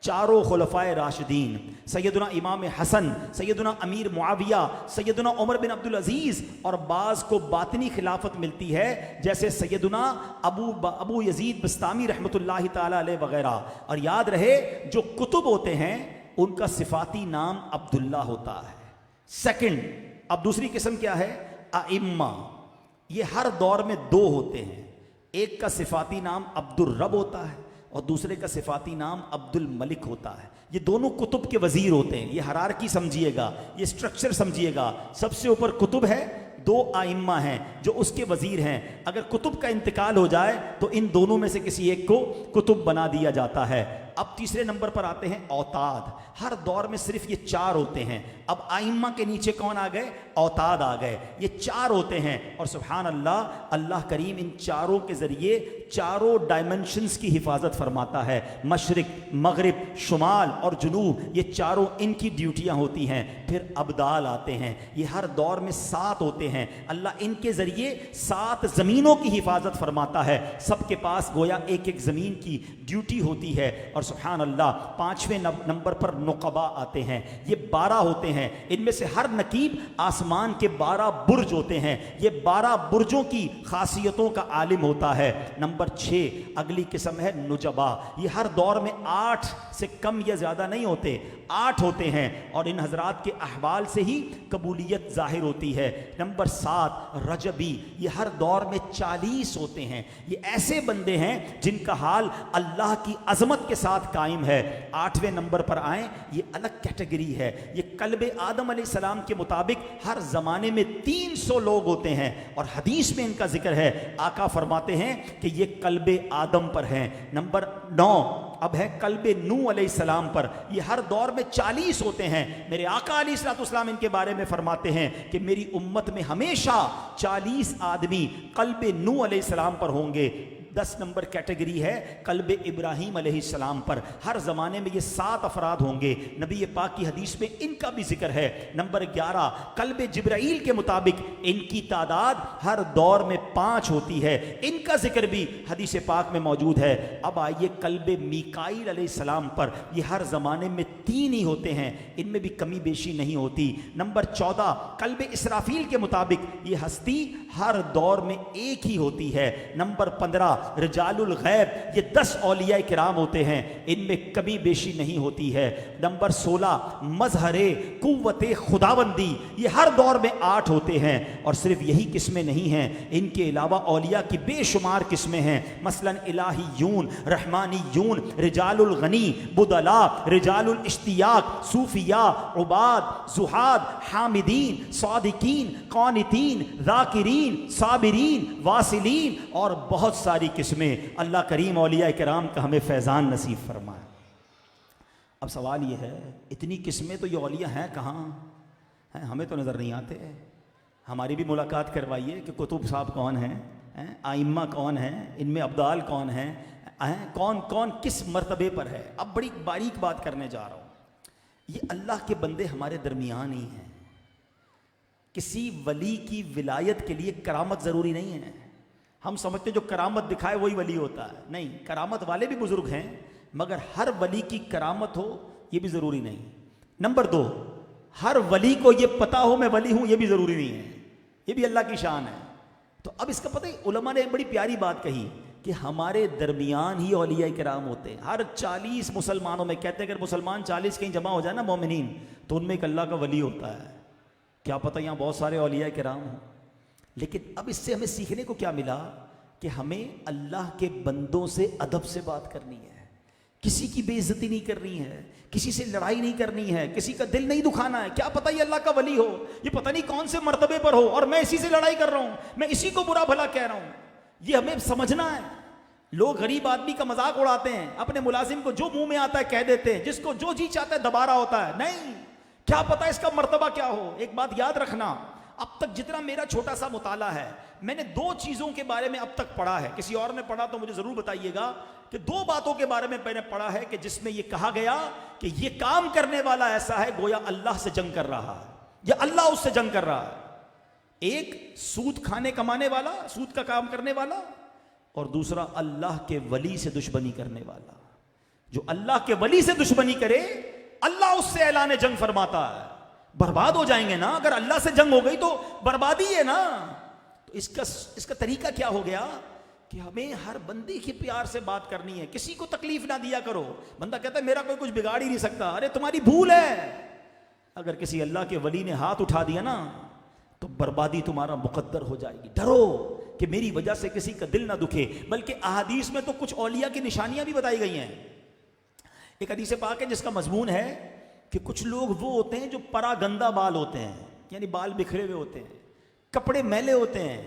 चारों खुलफाए राशिदीन, सैयदुना इमाम हसन, सैयदुना अमीर मुआविया, सैयदुना उमर बिन अब्दुल अजीज़, और बाज़ को बातनी खिलाफत मिलती है जैसे सैयदुना अबू यजीद बस्तामी रहमतुल्लाहि ताला अलैह वगैरह। और याद रहे, जो कुतुब होते हैं उनका सिफाती नाम अब्दुल्ला होता है। सेकंड, अब दूसरी किस्म क्या है? आइम्मा। ये हर दौर में दो होते हैं, एक का सिफाती नाम अब्दुल रब होता है और दूसरे का सिफाती नाम अब्दुल मलिक होता है। ये दोनों कुतुब के वजीर होते हैं। ये हरारकी समझिएगा, ये स्ट्रक्चर समझिएगा। सबसे ऊपर कुतुब है, दो आइम्मा हैं जो उसके वजीर हैं। अगर कुतुब का इंतकाल हो जाए तो इन दोनों में से किसी एक को कुतुब बना दिया जाता है। अब तीसरे नंबर पर आते हैं औताद। हर दौर में सिर्फ ये चार होते हैं। अब आइम्मा के नीचे कौन आ गए? औताद आ गए। ये चार होते हैं और सुभान अल्लाह, अल्लाह करीम इन चारों के ज़रिए चारों डायमेंशंस की हिफाजत फरमाता है। मशरिक, मगरिब, शुमाल और जुनूब, ये चारों इनकी ड्यूटियाँ होती हैं। फिर अब्दाल आते हैं, ये हर दौर में 7 होते हैं। अल्लाह इनके ज़रिए 7 ज़मीनों की हिफाजत फरमाता है। सबके पास गोया एक एक ज़मीन की ड्यूटी होती है। और सुभान अल्लाह, 5वें नंबर पर नुक़बा आते हैं। ये 12 होते हैं। इनमें से हर नकीब आसमान के 12 बुर्ज होते हैं। ये 12 बुर्जों की खासियतों का आलिम होता है। नंबर 6 अगली किस्म है नुजबा। ये हर दौर में 8 से कम या ज़्यादा नहीं होते, 8 होते हैं और इन हजरात के अहवाल से ही कबूलियत जाहिर होती है। नंबर 7 रजबी। ये हर दौर में 40 होते हैं। ये ऐसे बंदे हैं जिनका हाल अल्लाह की अजमत के साथ कायम है। 8वें नंबर पर आए, ये अलग कैटेगरी है। ये कल्बे आदम अलैहिस्सलाम के मुताबिक हर ज़माने में 300 लोग होते हैं और हदीस में इनका जिक्र है। आका फरमाते हैं कि ये कल्बे आदम पर हैं। नंबर 9 अब है कल्बे नूह अलैहिस्सलाम पर। ये हर दौर में 40 होते हैं। मेरे आका अलैहिस्सलाम इनके बारे में फरमाते हैं कि मेरी उम्मत में हमेशा 40 आदमी कल्बे नूह अलैहिस्सलाम पर होंगे। 10 नंबर कैटेगरी है कल्बे इब्राहीम अलैहिस्सलाम पर। हर ज़माने में ये 7 अफराद होंगे। नबी पाक की हदीस में इनका भी जिक्र है। नंबर 11 कल्बे जिब्राईल के मुताबिक इनकी तादाद हर दौर में 5 होती है। इनका जिक्र भी हदीस पाक में मौजूद है। अब आइए कल्बे मीकाईल अलैहिस्सलाम पर। ये हर ज़माने में 3 ही होते हैं, इनमें भी कमी बेशी नहीं होती। नंबर 14 कल्बे इसराफील के मुताबिक ये हस्ती हर दौर में 1 ही होती है। नंबर 15 रिजालुल गैब, ये 10 औलिया किराम होते हैं, इनमें कमी बेशी नहीं होती है। नंबर 16 मजहरे कुव्वते खुदाबंदी, ये हर दौर में 8 होते हैं। और सिर्फ यही किस्में नहीं हैं, इनके अलावा औलिया की बेशुमार किस्में हैं। मसलन इलाहीयून, रहमानीयून, रिजालुल गनी, बुदला, रिजालुल इश्तियाक, सूफिया, उबाद, जुहाद, हामिदीन, सादिकीन, कानितीन, जाकिरीन, साबिरीन, वासिलीन और बहुत सारी किस्में। अल्लाह करीम औलिया किराम का हमें फैज़ान नसीब फरमाए। अब सवाल ये है, इतनी किस्में तो ये औलिया हैं कहाँ हैं? हमें तो नज़र नहीं आते। हमारी भी मुलाकात करवाइए कि कुतुब साहब कौन हैं, आइम्मा कौन हैं, इनमें अब्दाल कौन हैं, कौन कौन किस मर्तबे पर है। अब बड़ी बारीक बात करने जा रहा हूँ। ये अल्लाह के बंदे हमारे दरमियान ही हैं। किसी वली की विलायत के लिए करामत ज़रूरी नहीं है। हम समझते जो करामत दिखाए वही वली होता है। नहीं, करामत वाले भी बुजुर्ग हैं, मगर हर वली की करामत हो ये भी ज़रूरी नहीं। नंबर 2, हर वली को ये पता हो मैं वली हूँ ये भी ज़रूरी नहीं है। ये भी अल्लाह की शान है। तो अब इसका पता है, उलमा ने एक बड़ी प्यारी बात कही कि हमारे दरमियान ही औलिया किराम होते हैं। हर 40 मुसलमानों में, कहते हैं अगर मुसलमान 40 कहीं जमा हो जाए ना मोमिनीन, तो उनमें एक अल्लाह का वली होता है। क्या पता यहाँ बहुत सारे औलिया किराम हों। लेकिन अब इससे हमें सीखने को क्या मिला कि हमें अल्लाह के बंदों से अदब से बात करनी है, किसी की बेइज्जती नहीं करनी है, किसी से लड़ाई नहीं करनी है, किसी का दिल नहीं दुखाना है। क्या पता ये अल्लाह का वली हो, ये पता नहीं कौन से मर्तबे पर हो और मैं इसी से लड़ाई कर रहा हूं, मैं इसी को बुरा भला कह रहा हूं। ये हमें समझना है। लोग गरीब आदमी का मजाक उड़ाते हैं, अपने मुलाजिम को जो मुंह में आता है कह देते हैं, जिसको जो जी चाहता है दबा रहा होता है। नहीं, क्या पता इसका मर्तबा क्या हो। एक बात याद रखना, अब तक जितना मेरा छोटा सा मुताला है, मैंने 2 चीज़ों के बारे में अब तक पढ़ा है। किसी और ने पढ़ा तो मुझे ज़रूर बताइएगा कि 2 बातों के बारे में मैंने पढ़ा है कि जिसमें यह कहा गया कि यह काम करने वाला ऐसा है गोया अल्लाह से जंग कर रहा है या अल्लाह उससे जंग कर रहा है। एक सूद खाने कमाने वाला, सूद का काम करने वाला, और दूसरा अल्लाह के वली से दुश्मनी करने वाला। जो अल्लाह के वली से दुश्मनी करे अल्लाह उससे ऐलान जंग फरमाता है। बर्बाद हो जाएंगे ना, अगर अल्लाह से जंग हो गई तो बर्बादी है ना। तो इसका तरीका क्या हो गया कि हमें हर बंदे के प्यार से बात करनी है, किसी को तकलीफ ना दिया करो। बंदा कहता है मेरा कोई कुछ बिगाड़ ही नहीं सकता, अरे तुम्हारी भूल है। अगर किसी अल्लाह के वली ने हाथ उठा दिया ना तो बर्बादी तुम्हारा मुकद्दर हो जाएगी। डरो कि मेरी वजह से किसी का दिल ना दुखे। बल्कि अहादीस में तो कुछ औलिया की निशानियां भी बताई गई हैं। एक हदीस पाक है जिसका मजमून है कि कुछ लोग वो होते हैं जो परागंदा बाल होते हैं, यानी बाल बिखरे हुए होते हैं, कपड़े मैले होते हैं,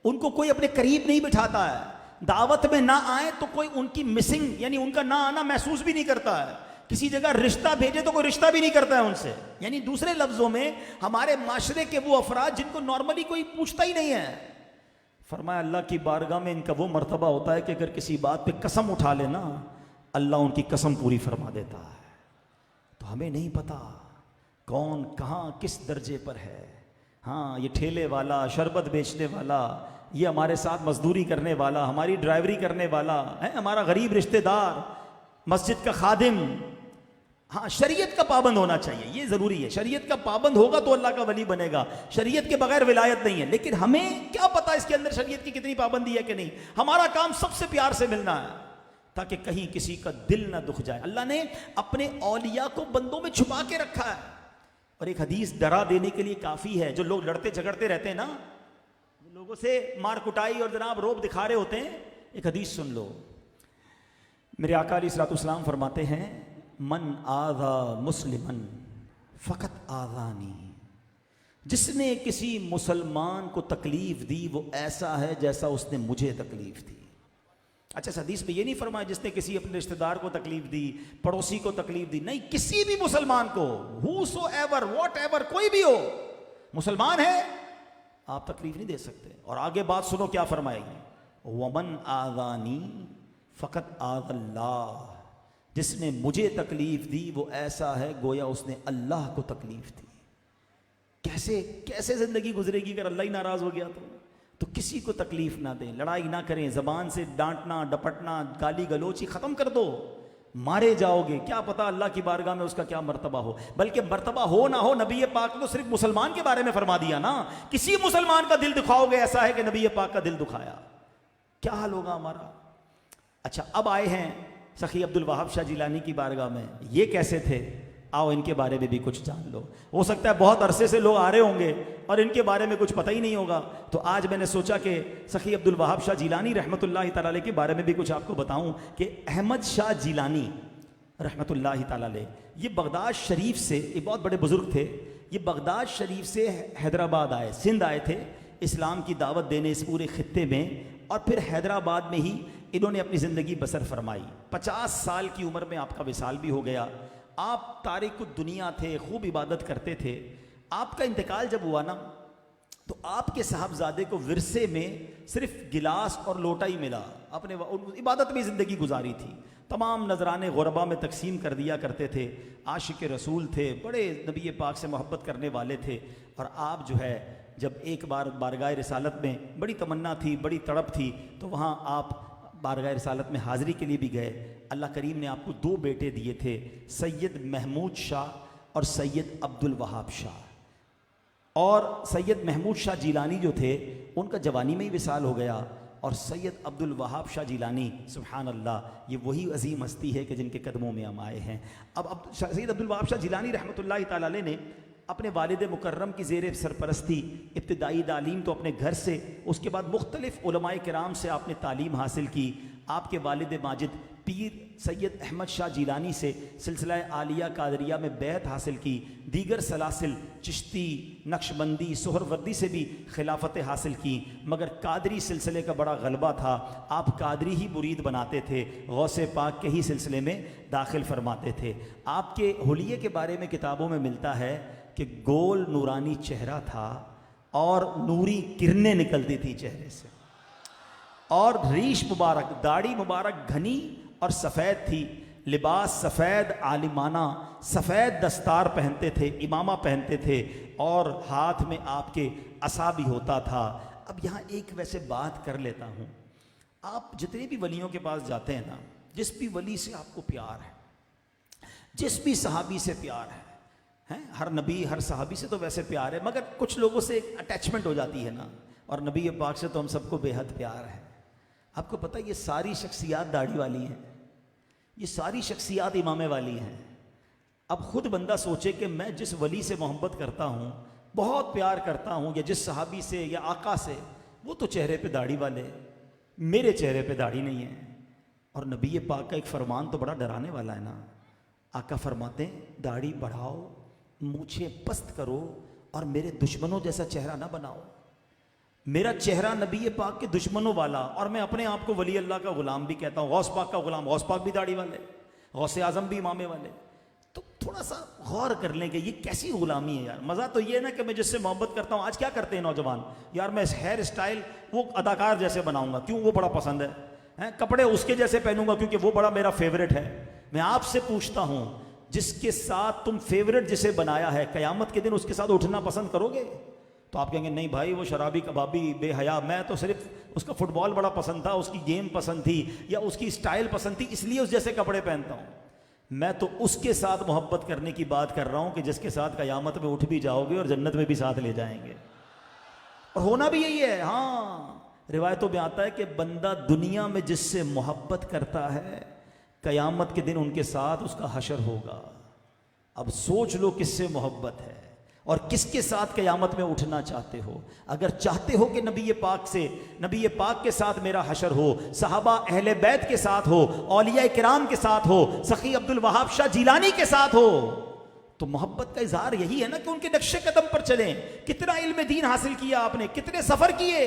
उनको कोई अपने करीब नहीं बिठाता है, दावत में ना आए तो कोई उनकी मिसिंग यानी उनका ना आना महसूस भी नहीं करता है, किसी जगह रिश्ता भेजे तो कोई रिश्ता भी नहीं करता है उनसे। यानी दूसरे लफ्जों में हमारे माशरे के वो अफराद जिनको नॉर्मली कोई पूछता ही नहीं है। फरमाया अल्लाह की बारगाह में इनका वो मर्तबा होता है कि अगर किसी बात पे कसम उठा लेना अल्लाह उनकी कसम पूरी फरमा देता है। तो हमें नहीं पता कौन कहाँ किस दर्जे पर है। हाँ, ये ठेले वाला, शरबत बेचने वाला, ये हमारे साथ मजदूरी करने वाला, हमारी ड्राइवरी करने वाला है, हमारा गरीब रिश्तेदार, मस्जिद का खादिम, हाँ शरीयत का पाबंद होना चाहिए, ये ज़रूरी है। शरीयत का पाबंद होगा तो अल्लाह का वली बनेगा, शरीयत के बगैर विलायत नहीं है। लेकिन हमें क्या पता इसके अंदर शरीयत की कितनी पाबंदी है कि नहीं। हमारा काम सबसे प्यार से मिलना है ताकि कहीं किसी का दिल ना दुख जाए। अल्लाह ने अपने औलिया को बंदों में छुपा के रखा है। और एक हदीस डरा देने के लिए काफ़ी है। जो लोग लड़ते झगड़ते रहते हैं ना, लोगों से मार कुटाई और जनाब रोब दिखा रहे होते हैं, एक हदीस सुन लो। मेरे आका अलैहिस्सलाम फरमाते हैं, मन आज़ा मुस्लिमन फ़कत आज़ानी, जिसने किसी मुसलमान को तकलीफ दी वो ऐसा है जैसा उसने मुझे तकलीफ दी। अच्छा, इस हदीस में ये नहीं फरमाया जिसने किसी अपने रिश्तेदार को तकलीफ दी, पड़ोसी को तकलीफ दी, नहीं, किसी भी मुसलमान को, whosoever, whatever, कोई भी हो, मुसलमान है, आप तकलीफ नहीं दे सकते। और आगे बात सुनो क्या फरमाएगी, वमन आज़ानी फ़कत आज़ल्लाह, जिसने मुझे तकलीफ दी वो ऐसा है गोया उसने अल्लाह को तकलीफ दी। कैसे कैसे जिंदगी गुजरेगी अगर अल्लाह ही नाराज हो गया तो किसी को तकलीफ ना दें, लड़ाई ना करें, जबान से डांटना डपटना गाली गलोची खत्म कर दो, मारे जाओगे, क्या पता अल्लाह की बारगाह में उसका क्या मर्तबा हो। बल्कि मर्तबा हो ना हो, नबी पाक ने तो सिर्फ मुसलमान के बारे में फरमा दिया ना, किसी मुसलमान का दिल दुखाओगे ऐसा है कि नबी पाक का दिल दुखाया, क्या हाल होगा हमारा। अच्छा, अब आए हैं सखी अब्दुल वहाब शाह जिलानी की बारगाह में, ये कैसे थे, आओ इनके बारे में भी कुछ जान लो। हो सकता है बहुत अरसे से लोग आ रहे होंगे और इनके बारे में कुछ पता ही नहीं होगा, तो आज मैंने सोचा कि सखी अब्दुल वहाब शाह जिलानी रहमतुल्लाहि तआला अलैह के बारे में भी कुछ आपको बताऊं कि अहमद शाह जिलानी रहमतुल्लाहि तआला अलैह, ये बगदाद शरीफ से, ये बहुत बड़े बुजुर्ग थे, ये बगदाद शरीफ से हैदराबाद आए, सिंध आए थे इस्लाम की दावत देने इस पूरे खित्ते में, और फिर हैदराबाद में ही इन्होंने अपनी ज़िंदगी बसर फरमाई। 50 साल की उम्र में आपका विसाल भी हो गया। आप तारिक दुनिया थे, खूब इबादत करते थे। आपका इंतकाल जब हुआ ना तो आपके साहबजादे को विरसे में सिर्फ गिलास और लोटा ही मिला, अपने इबादत में ज़िंदगी गुजारी थी, तमाम नजराने गुरबा में तकसीम कर दिया करते थे, आशिक रसूल थे, बड़े नबी पाक से मोहब्बत करने वाले थे। और आप जो है जब एक बार बारगाह रिसालत में बड़ी तमन्ना थी, बड़ी तड़प थी, तो वहाँ आप बारगाह रिसालत में हाज़िरी के लिए भी गए। अल्लाह करीम ने आपको 2 बेटे दिए थे, सैयद महमूद शाह और सैयद अब्दुल वहाब शाह। और सैयद महमूद शाह जिलानी जो थे उनका जवानी में ही विसाल हो गया, और सैयद अब्दुल वहाब शाह जिलानी, सुभान अल्लाह, ये वही अजीम हस्ती है कि जिनके कदमों में हम आए हैं। अब सैयद अब्दुल वहाब शाह जिलानी रहमतुल्लाहि तआला अलैह ने अपने वालिद मुकर्रम की ज़ेर सरपरस्ती इब्तिदाई तालीम तो अपने घर से, उसके बाद मुख्तलिफ़ उलमाए किराम से आपने तालीम हासिल की। आपके वालिद माजिद पीर सैयद अहमद शाह जिलानी से सिलसिला आलिया कादरिया में बैत हासिल की, दीगर सलासिल चिश्ती नक्शबंदी सोहरवर्दी से भी खिलाफत हासिल की, मगर कादरी सिलसिले का बड़ा गलबा था, आप कादरी ही मुरीद बनाते थे, गौसे पाक के ही सिलसिले में दाखिल फरमाते थे। आपके हुलिये के बारे में किताबों में मिलता है कि गोल नूरानी चेहरा था और नूरी किरणें निकलती थी चेहरे से, और रीश मुबारक, दाढ़ी मुबारक घनी और सफ़ेद थी, लिबास सफ़ेद आलिमाना, सफ़ेद दस्तार पहनते थे, इमामा पहनते थे, और हाथ में आपके असा भी होता था। अब यहाँ एक वैसे बात कर लेता हूँ, आप जितने भी वलियों के पास जाते हैं ना, जिस भी वली से आपको प्यार है, जिस भी सहाबी से प्यार है, हर नबी हर सहाबी से तो वैसे प्यार है, मगर कुछ लोगों से अटैचमेंट हो जाती है ना, और नबी पाक से तो हम सबको बेहद प्यार है। आपको पता है ये सारी शख्सियात दाढ़ी वाली हैं, ये सारी शख्सियात इमामे वाली हैं। अब खुद बंदा सोचे कि मैं जिस वली से मोहब्बत करता हूँ, बहुत प्यार करता हूँ, या जिस सहाबी से या आका से, वो तो चेहरे पे दाढ़ी वाले, मेरे चेहरे पे दाढ़ी नहीं है। और नबी पाक का एक फरमान तो बड़ा डराने वाला है ना, आका फरमाते हैं दाढ़ी बढ़ाओ, मूछें पस्त करो, और मेरे दुश्मनों जैसा चेहरा ना बनाओ। मेरा चेहरा नबी पाक के दुश्मनों वाला, और मैं अपने आप को वली अल्लाह का गुलाम भी कहता हूँ, गौस पाक का गुलाम, गौस पाक भी दाढ़ी वाले, गौसे आजम भी इमामे वाले। तो थोड़ा सा गौर कर लेंगे ये कैसी गुलामी है यार। मज़ा तो ये है ना कि मैं जिससे मोहब्बत करता हूँ, आज क्या करते हैं नौजवान, यार मैं हेयर स्टाइल वो अदाकार जैसे बनाऊंगा, क्यों, वो बड़ा पसंद है, कपड़े उसके जैसे पहनूंगा क्योंकि वो बड़ा मेरा फेवरेट है। मैं आपसे पूछता हूँ, जिसके साथ तुम फेवरेट जिसे बनाया है, क़यामत के दिन उसके साथ उठना पसंद करोगे? तो आप कहेंगे नहीं भाई वो शराबी कबाबी बेहया, मैं तो सिर्फ उसका फुटबॉल बड़ा पसंद था, उसकी गेम पसंद थी, या उसकी स्टाइल पसंद थी, इसलिए उस जैसे कपड़े पहनता हूँ। मैं तो उसके साथ मोहब्बत करने की बात कर रहा हूँ कि जिसके साथ क़यामत में उठ भी जाओगे और जन्नत में भी साथ ले जाएंगे, और होना भी यही है। हाँ, रिवायतों में आता है कि बंदा दुनिया में जिससे मोहब्बत करता है, क़यामत के दिन उनके साथ उसका हशर होगा। अब सोच लो किससे मोहब्बत है और किसके साथ क़यामत में उठना चाहते हो। अगर चाहते हो कि नबी पाक से, नबी पाक के साथ मेरा हशर हो, सहाबा अहले बैत के साथ हो, औलिया किराम के साथ हो, सखी अब्दुल वहाब शाह जिलानी के साथ हो, तो मोहब्बत का इजहार यही है ना कि उनके नक्शे कदम पर चलें। कितना इल्म दीन हासिल किया आपने, कितने सफ़र किए,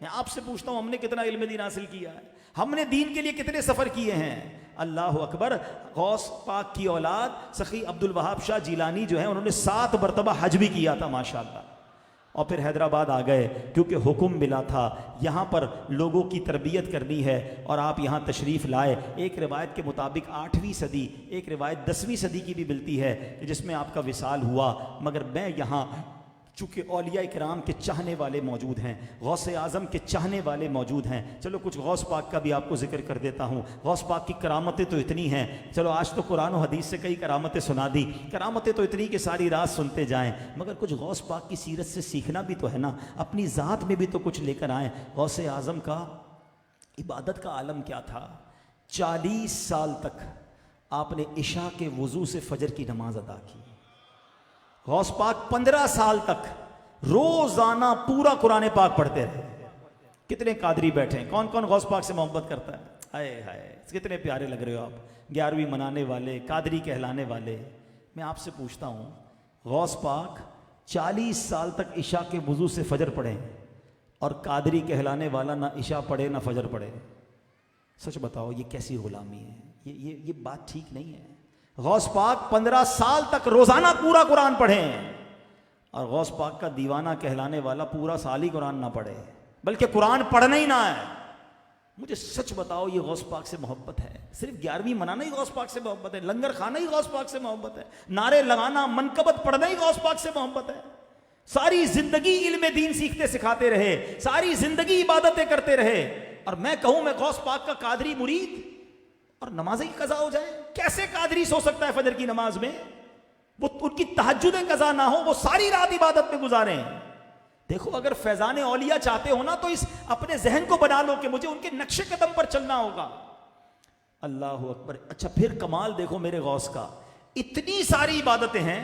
मैं आपसे पूछता हूँ हमने कितना इल्म दीन हासिल किया है। हमने दीन के लिए कितने सफ़र किए हैं। अल्लाह अकबर। गौस पाक की औलाद सखी अब्दुल वहाब शाह जिलानी जो है, उन्होंने 7 मरतबा हज भी किया था माशाअल्लाह, और फिर हैदराबाद आ गए क्योंकि हुक्म मिला था यहाँ पर लोगों की तरबियत करनी है, और आप यहाँ तशरीफ़ लाए। एक रिवायत के मुताबिक 8वीं सदी, एक रिवायत 10वीं सदी की भी मिलती है जिसमें आपका विसाल हुआ। मगर मैं यहाँ चूँकि औलिया इकराम के चाहने वाले मौजूद हैं, गौसे आज़म के चाहने वाले मौजूद हैं, चलो कुछ गौस पाक का भी आपको जिक्र कर देता हूँ। गौस पाक की करामतें तो इतनी हैं, चलो आज तो कुरान और हदीस से कई करामतें सुना दी, करामतें तो इतनी कि सारी रात सुनते जाएं, मगर कुछ गौस पाक की सीरत से सीखना भी तो है ना, अपनी ज़ात में भी तो कुछ लेकर आएँ। गौसे आज़म का इबादत का आलम क्या था। 40 साल तक आपने इशा के वज़ू से फजर की नमाज अदा की। गौस पाक 15 साल तक रोजाना पूरा कुरान पाक पढ़ते रहे। कितने कादरी बैठे हैं, कौन कौन गौस पाक से मोहब्बत करता है। हाय हाय, कितने प्यारे लग रहे हो आप, 11वीं मनाने वाले, कादरी कहलाने वाले। मैं आपसे पूछता हूँ, गौस पाक 40 साल तक इशा के वज़ू से फजर पढ़े, और कादरी कहलाने वाला ना इशा पढ़े ना फजर पढ़े। सच बताओ, ये कैसी गुलामी है। ये बात ठीक नहीं है। गौस पाक 15 साल तक रोजाना पूरा कुरान पढ़े, और गौस पाक का दीवाना कहलाने वाला पूरा साल ही कुरान ना पढ़े, बल्कि कुरान पढ़ना ही ना है। मुझे सच बताओ, ये गौस पाक से मोहब्बत है? सिर्फ 11वीं मनाना ही गौस पाक से मोहब्बत है, लंगर खाना ही गौस पाक से मोहब्बत है, नारे लगाना, मनकबत पढ़ना ही गौस पाक से मोहब्बत है? सारी जिंदगी इल्म दीन सीखते सिखाते रहे, सारी जिंदगी इबादतें करते रहे, और मैं कहूं मैं गौस पाक का कादरी मुरीद, और नमाज ही कज़ा हो जाए? कैसे कादरी सो सकता है फजर की नमाज में? वो उनकी तहज्जुदें कज़ा ना हो, वो सारी रात इबादत में गुजारें। देखो, अगर फैजान औलिया चाहते हो ना, तो इस अपने जहन को बना लो कि मुझे उनके नक्शे कदम पर चलना होगा। अल्लाह अकबर। अच्छा, फिर कमाल देखो मेरे गौस का, इतनी सारी इबादतें हैं,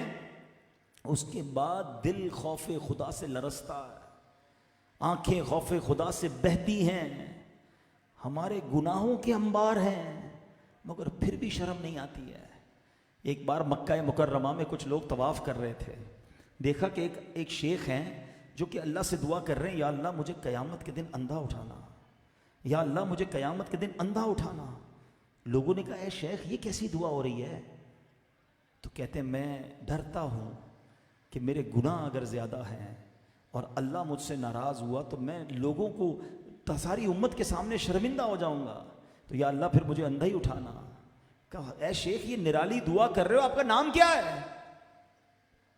उसके बाद दिल खौफे खुदा से लरसता है, आंखें खौफे खुदा से बहती हैं, हमारे गुनाहों के अंबार हैं, मगर फिर भी शर्म नहीं आती है। एक बार मक्का मुकर्रमा में कुछ लोग तवाफ़ कर रहे थे, देखा कि एक शेख हैं जो कि अल्लाह से दुआ कर रहे हैं, या अल्लाह मुझे क़यामत के दिन अंधा उठाना, या अल्लाह मुझे क़यामत के दिन अंधा उठाना। लोगों ने कहा, ऐ शेख, ये कैसी दुआ हो रही है? तो कहते हैं, मैं डरता हूँ कि मेरे गुनाह अगर ज़्यादा हैं और अल्लाह मुझसे नाराज़ हुआ तो मैं लोगों को, सारी उम्मत के सामने शर्मिंदा हो जाऊँगा, तो या अल्लाह फिर मुझे अंधा ही उठाना। कहा, ऐ शेख, ये निराली दुआ कर रहे हो, आपका नाम क्या है?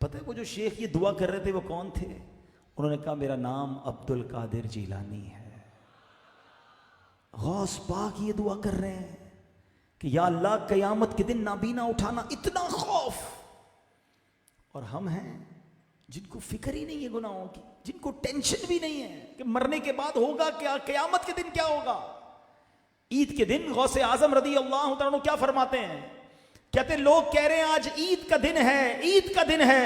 पता है वो जो शेख ये दुआ कर रहे थे वो कौन थे? उन्होंने कहा, मेरा नाम अब्दुल कादिर जिलानी है। गौस पाक ये दुआ कर रहे हैं कि या अल्लाह क़यामत के दिन नाबीना उठाना। इतना खौफ। और हम हैं जिनको फिक्र ही नहीं है गुनाहों की, जिनको टेंशन भी नहीं है कि मरने के बाद होगा क्या, क़यामत के दिन क्या होगा। ईद के दिन गौसे आजम रदी अल्लाह तआला अन्हु क्या फरमाते हैं? कहते, लोग कह रहे हैं आज ईद का दिन है, ईद का दिन है।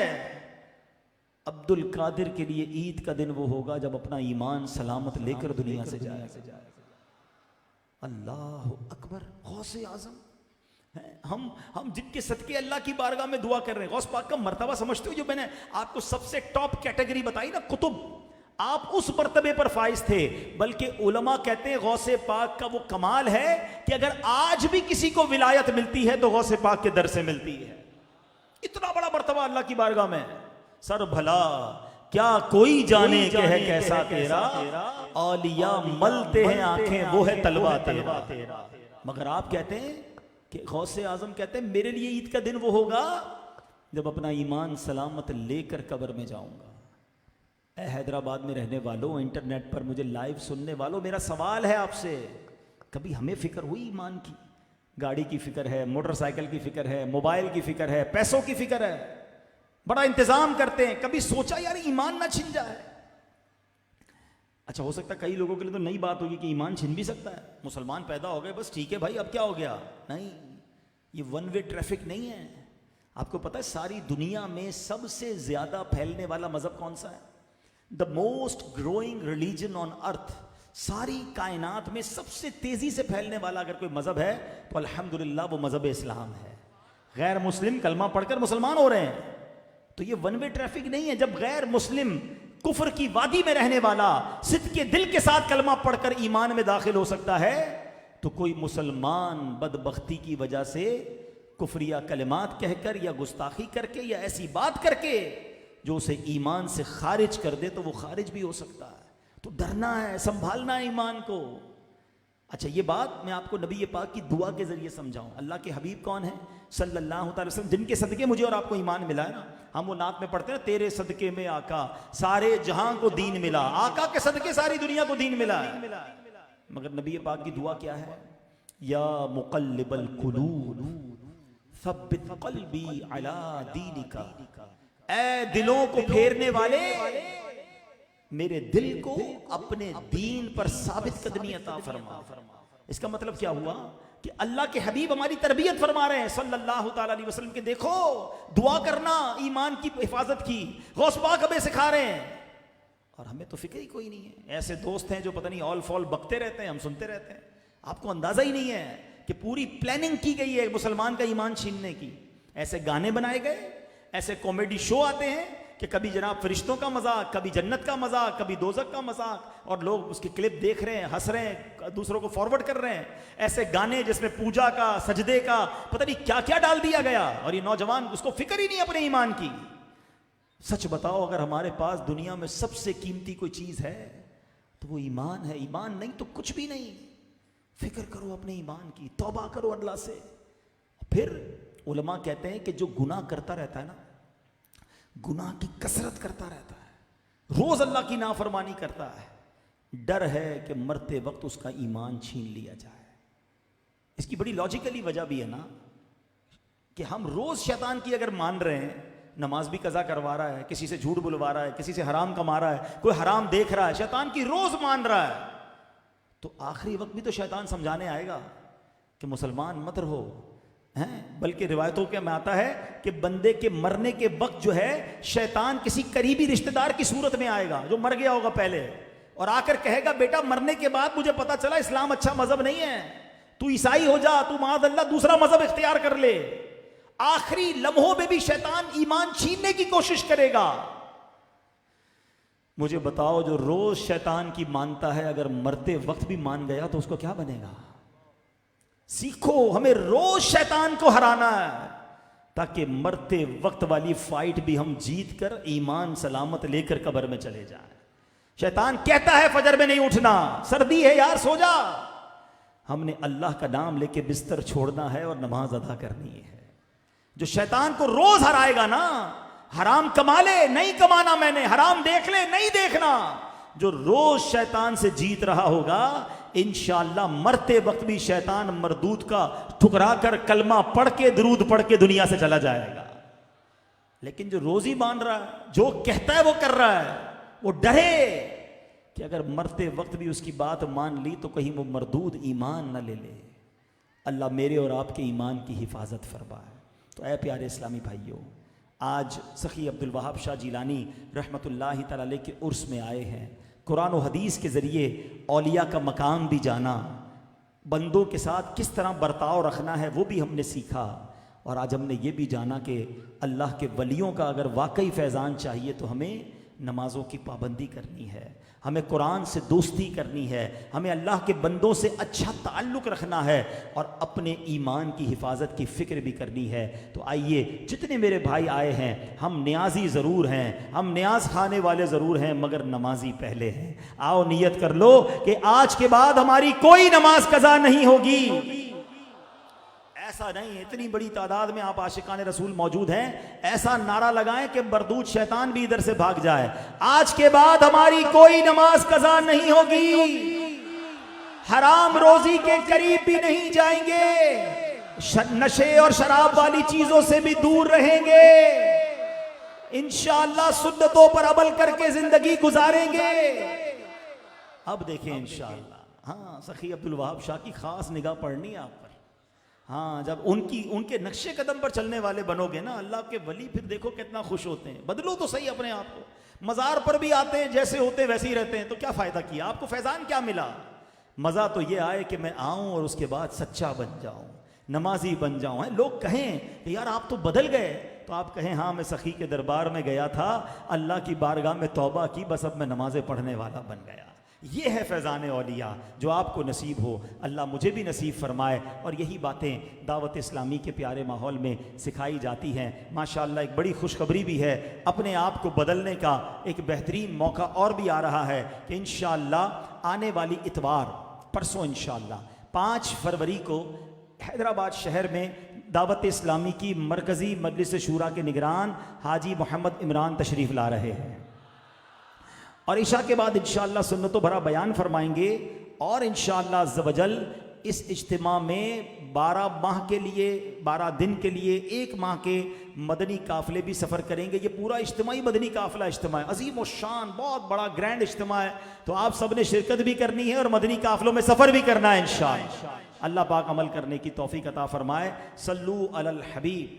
अब्दुल कादिर के लिए ईद का दिन वो होगा जब अपना ईमान सलामत लेकर दुनिया से जाएगा। अल्लाह अकबर। गौसे आजम हम जिनके सदके अल्लाह की बारगाह में दुआ कर रहे हैं। गौस पाक का मर्तबा समझते हो? जो मैंने आपको सबसे टॉप कैटेगरी बताई ना, कुतुब, आप उस मर्तबे पर फाइज थे। बल्कि उलमा कहते हैं गौसे पाक का वो कमाल है कि अगर आज भी किसी को विलायत मिलती है तो गौसे पाक के दर से मिलती है। इतना बड़ा मर्तबा अल्लाह की बारगाह में। सर भला क्या कोई जाने के है कैसा तेरा, औलिया मलते हैं आंखें वो है तलवा तेरा। मगर आप कहते हैं कि गौसे आजम कहते हैं, मेरे लिए ईद का दिन वो होगा जब अपना ईमान सलामत लेकर कब्र में जाऊंगा। ए हैदराबाद में रहने वालों, इंटरनेट पर मुझे लाइव सुनने वालों, मेरा सवाल है आपसे, कभी हमें फिक्र हुई ईमान की? गाड़ी की फिक्र है, मोटरसाइकिल की फिक्र है, मोबाइल की फिक्र है, पैसों की फिक्र है, बड़ा इंतजाम करते हैं, कभी सोचा यार ईमान ना छिन जाए? अच्छा, हो सकता है कई लोगों के लिए तो नई बात होगी कि ईमान छिन भी सकता है। मुसलमान पैदा हो गए, बस ठीक है भाई, अब क्या हो गया? नहीं, ये वन वे ट्रैफिक नहीं है। आपको पता है सारी दुनिया में सबसे ज्यादा फैलने वाला मजहब कौन सा है? The most growing religion on earth. सारी कायनात में सबसे तेजी से फैलने वाला अगर कोई मजहब है तो अल्हम्दुलिल्लाह वो मजहब इस्लाम है। गैर मुस्लिम कलमा पढ़कर मुसलमान हो रहे हैं, तो ये वन वे ट्रैफिक नहीं है। जब गैर मुस्लिम कुफर की वादी में रहने वाला सिद्क के दिल के साथ कलमा पढ़कर ईमान में दाखिल हो सकता है, तो कोई मुसलमान बदबख्ती की वजह से कुफरिया कलिमात कहकर या गुस्ताखी करके या ऐसी बात करके जो उसे ईमान से खारिज कर दे तो वो खारिज भी हो सकता है। तो डरना है, संभालना है ईमान को। अच्छा, ये बात मैं आपको नबी पाक की दुआ के जरिए समझाऊं। अल्लाह के हबीब कौन है? सल्लल्लाहु अलैहि वसल्लम, जिनके सदके मुझे और आपको ईमान मिला है ना। हम वो नात में पढ़ते हैं ना, तेरे सदके में आका सारे जहां को दीन मिला। आका के सदके सारी दुनिया को दीन मिला है। मगर नबी पाक की दुआ क्या है? या मुक़ल्लिबल क़ुलूब सब्बित क़ल्बी अला दीनिका, ऐ दिलों को फेरने वाले मेरे दिल को अपने दीन पर साबित कदमी अता फरमा। इसका मतलब क्या हुआ कि अल्लाह के हबीब हमारी तरबियत फरमा रहे हैं सल्लल्लाहु ताला अलैहि वसल्लम के, देखो दुआ करना ईमान की हिफाजत की, गौस पाक हमें सिखा रहे हैं। और हमें तो फिक्र ही कोई नहीं है। ऐसे दोस्त हैं जो पता नहीं ऑल फॉल बकते रहते हैं, हम सुनते रहते हैं। आपको अंदाजा ही नहीं है कि पूरी प्लानिंग की गई है मुसलमान का ईमान छीनने की। ऐसे गाने बनाए गए, ऐसे कॉमेडी शो आते हैं कि कभी जनाब फरिश्तों का मजाक, कभी जन्नत का मजाक, कभी दोजक का मजाक, और लोग उसकी क्लिप देख रहे हैं, हंस रहे हैं, दूसरों को फॉरवर्ड कर रहे हैं। ऐसे गाने जिसमें पूजा का, सजदे का, पता नहीं क्या क्या डाल दिया गया, और ये नौजवान उसको फिक्र ही नहीं अपने ईमान की। सच बताओ, अगर हमारे पास दुनिया में सबसे कीमती कोई चीज है तो वो ईमान है। ईमान नहीं तो कुछ भी नहीं। फिक्र करो अपने ईमान की, तौबा करो अल्लाह से। फिर उलमा कहते हैं कि जो गुनाह करता रहता है ना, गुनाह की कसरत करता रहता है, रोज अल्लाह की नाफरमानी करता है, डर है कि मरते वक्त उसका ईमान छीन लिया जाए। इसकी बड़ी लॉजिकली वजह भी है ना कि हम रोज शैतान की अगर मान रहे हैं, नमाज भी कज़ा करवा रहा है, किसी से झूठ बुलवा रहा है, किसी से हराम कमा रहा है, कोई हराम देख रहा है, शैतान की रोज मान रहा है, तो आखिरी वक्त भी तो शैतान समझाने आएगा कि मुसलमान मत रहो हैं। बल्कि रिवायतों के में आता है कि बंदे के मरने के वक्त जो है शैतान किसी करीबी रिश्तेदार की सूरत में आएगा जो मर गया होगा पहले, और आकर कहेगा बेटा मरने के बाद मुझे पता चला इस्लाम अच्छा मजहब नहीं है, तू ईसाई हो जा, तू माज़अल्लाह दूसरा मजहब इख्तियार कर ले। आखिरी लम्हों में भी शैतान ईमान छीनने की कोशिश करेगा। मुझे बताओ, जो रोज शैतान की मानता है अगर मरते वक्त भी मान गया तो उसको क्या बनेगा? सीखो, हमें रोज शैतान को हराना है ताकि मरते वक्त वाली फाइट भी हम जीत कर ईमान सलामत लेकर कब्र में चले जाएं। शैतान कहता है फजर में नहीं उठना, सर्दी है यार सो जा। हमने अल्लाह का नाम लेके बिस्तर छोड़ना है और नमाज अदा करनी है। जो शैतान को रोज हराएगा ना, हराम कमा ले, नहीं कमाना मैंने, हराम देख ले, नहीं देखना, जो रोज शैतान से जीत रहा होगा इंशाअल्लाह मरते वक्त भी शैतान मरदूद का ठुकरा कर कलमा पढ़ के दरूद पढ़ के दुनिया से चला जाएगा। लेकिन जो रोजी मान रहा है, जो कहता है वो कर रहा है, वो डरे कि अगर मरते वक्त भी उसकी बात मान ली तो कहीं वो मरदूद ईमान न ले ले। अल्लाह मेरे और आपके ईमान की हिफाजत फरमाए। तो ऐ प्यारे इस्लामी भाइयों, आज सखी अब्दुल वहाब शाह जिलानी रहमतुल्लाहि तआला अलैह के उर्स में आए हैं। कुरान और हदीस के ज़रिए औलिया का मकाम भी जाना, बंदों के साथ किस तरह बर्ताव रखना है वो भी हमने सीखा, और आज हमने ये भी जाना कि अल्लाह के वलियों का अगर वाकई फैज़ान चाहिए तो हमें नमाज़ों की पाबंदी करनी है, हमें कुरान से दोस्ती करनी है, हमें अल्लाह के बंदों से अच्छा ताल्लुक़ रखना है और अपने ईमान की हिफाजत की फ़िक्र भी करनी है। तो आइए, जितने मेरे भाई आए हैं, हम न्याजी ज़रूर हैं, हम न्याज खाने वाले ज़रूर हैं, मगर नमाजी पहले हैं। आओ नियत कर लो कि आज के बाद हमारी कोई नमाज कज़ा नहीं होगी। ऐसा नहीं, इतनी बड़ी तादाद में आप आशिकान रसूल मौजूद हैं, ऐसा नारा लगाएं कि मरदूद शैतान भी इधर से भाग जाए। आज के बाद हमारी कोई नमाज कज़ा नहीं होगी, हराम रोजी के करीब भी नहीं जाएंगे, नशे और शराब वाली चीजों से भी दूर रहेंगे, इंशाअल्लाह सुन्नतों पर अमल करके जिंदगी गुजारेंगे। अब देखें इंशाअल्लाह। हाँ, सखी अब्दुल वहाब शाह की खास निगाह पड़नी है आप पर। हाँ, जब उनके नक्शे कदम पर चलने वाले बनोगे ना, अल्लाह के वली फिर देखो कितना खुश होते हैं। बदलो तो सही अपने आप को। मज़ार पर भी आते हैं, जैसे होते वैसे ही रहते हैं, तो क्या फ़ायदा किया? आपको फैज़ान क्या मिला? मज़ा तो ये आए कि मैं आऊँ और उसके बाद सच्चा बन जाऊँ, नमाजी बन जाऊँ। लोग कहें कि यार आप तो बदल गए, तो आप कहें हाँ मैं सखी के दरबार में गया था, अल्लाह की बारगाह में तौबा की, बस अब मैं नमाज़ें पढ़ने वाला बन गया। ये है फैज़ान औलिया जो आपको नसीब हो, अल्लाह मुझे भी नसीब फरमाए। और यही बातें दावत इस्लामी के प्यारे माहौल में सिखाई जाती हैं। माशाअल्लाह एक बड़ी खुशखबरी भी है, अपने आप को बदलने का एक बेहतरीन मौका और भी आ रहा है कि इंशाअल्लाह आने वाली इतवार, परसों इंशाअल्लाह 5 फरवरी को हैदराबाद शहर में दावत इस्लामी की मरकज़ी मजलिस शूरा के निगरान हाजी मोहम्मद इमरान तशरीफ़ ला रहे हैं और इशा के बाद इंशाअल्लाह सुन्नतों भरा बयान फरमाएंगे। और इंशाअल्लाह अज़्ज़ वजल इस इज्तिमा में 12 माह के लिए, 12 दिन के लिए, 1 माह के मदनी काफ़िले भी सफ़र करेंगे। ये पूरा इज्तिमाई मदनी काफ़िला इज्तिमा है, अजीम व शान, बहुत बड़ा ग्रैंड इज्तिमा है। तो आप सब ने शिरकत भी करनी है और मदनी काफ़िलों में सफ़र भी करना है इंशाअल्लाह। अल्लाह पाक अमल करने की तौफीक अता फरमाए। सल्लू अलल हबीब,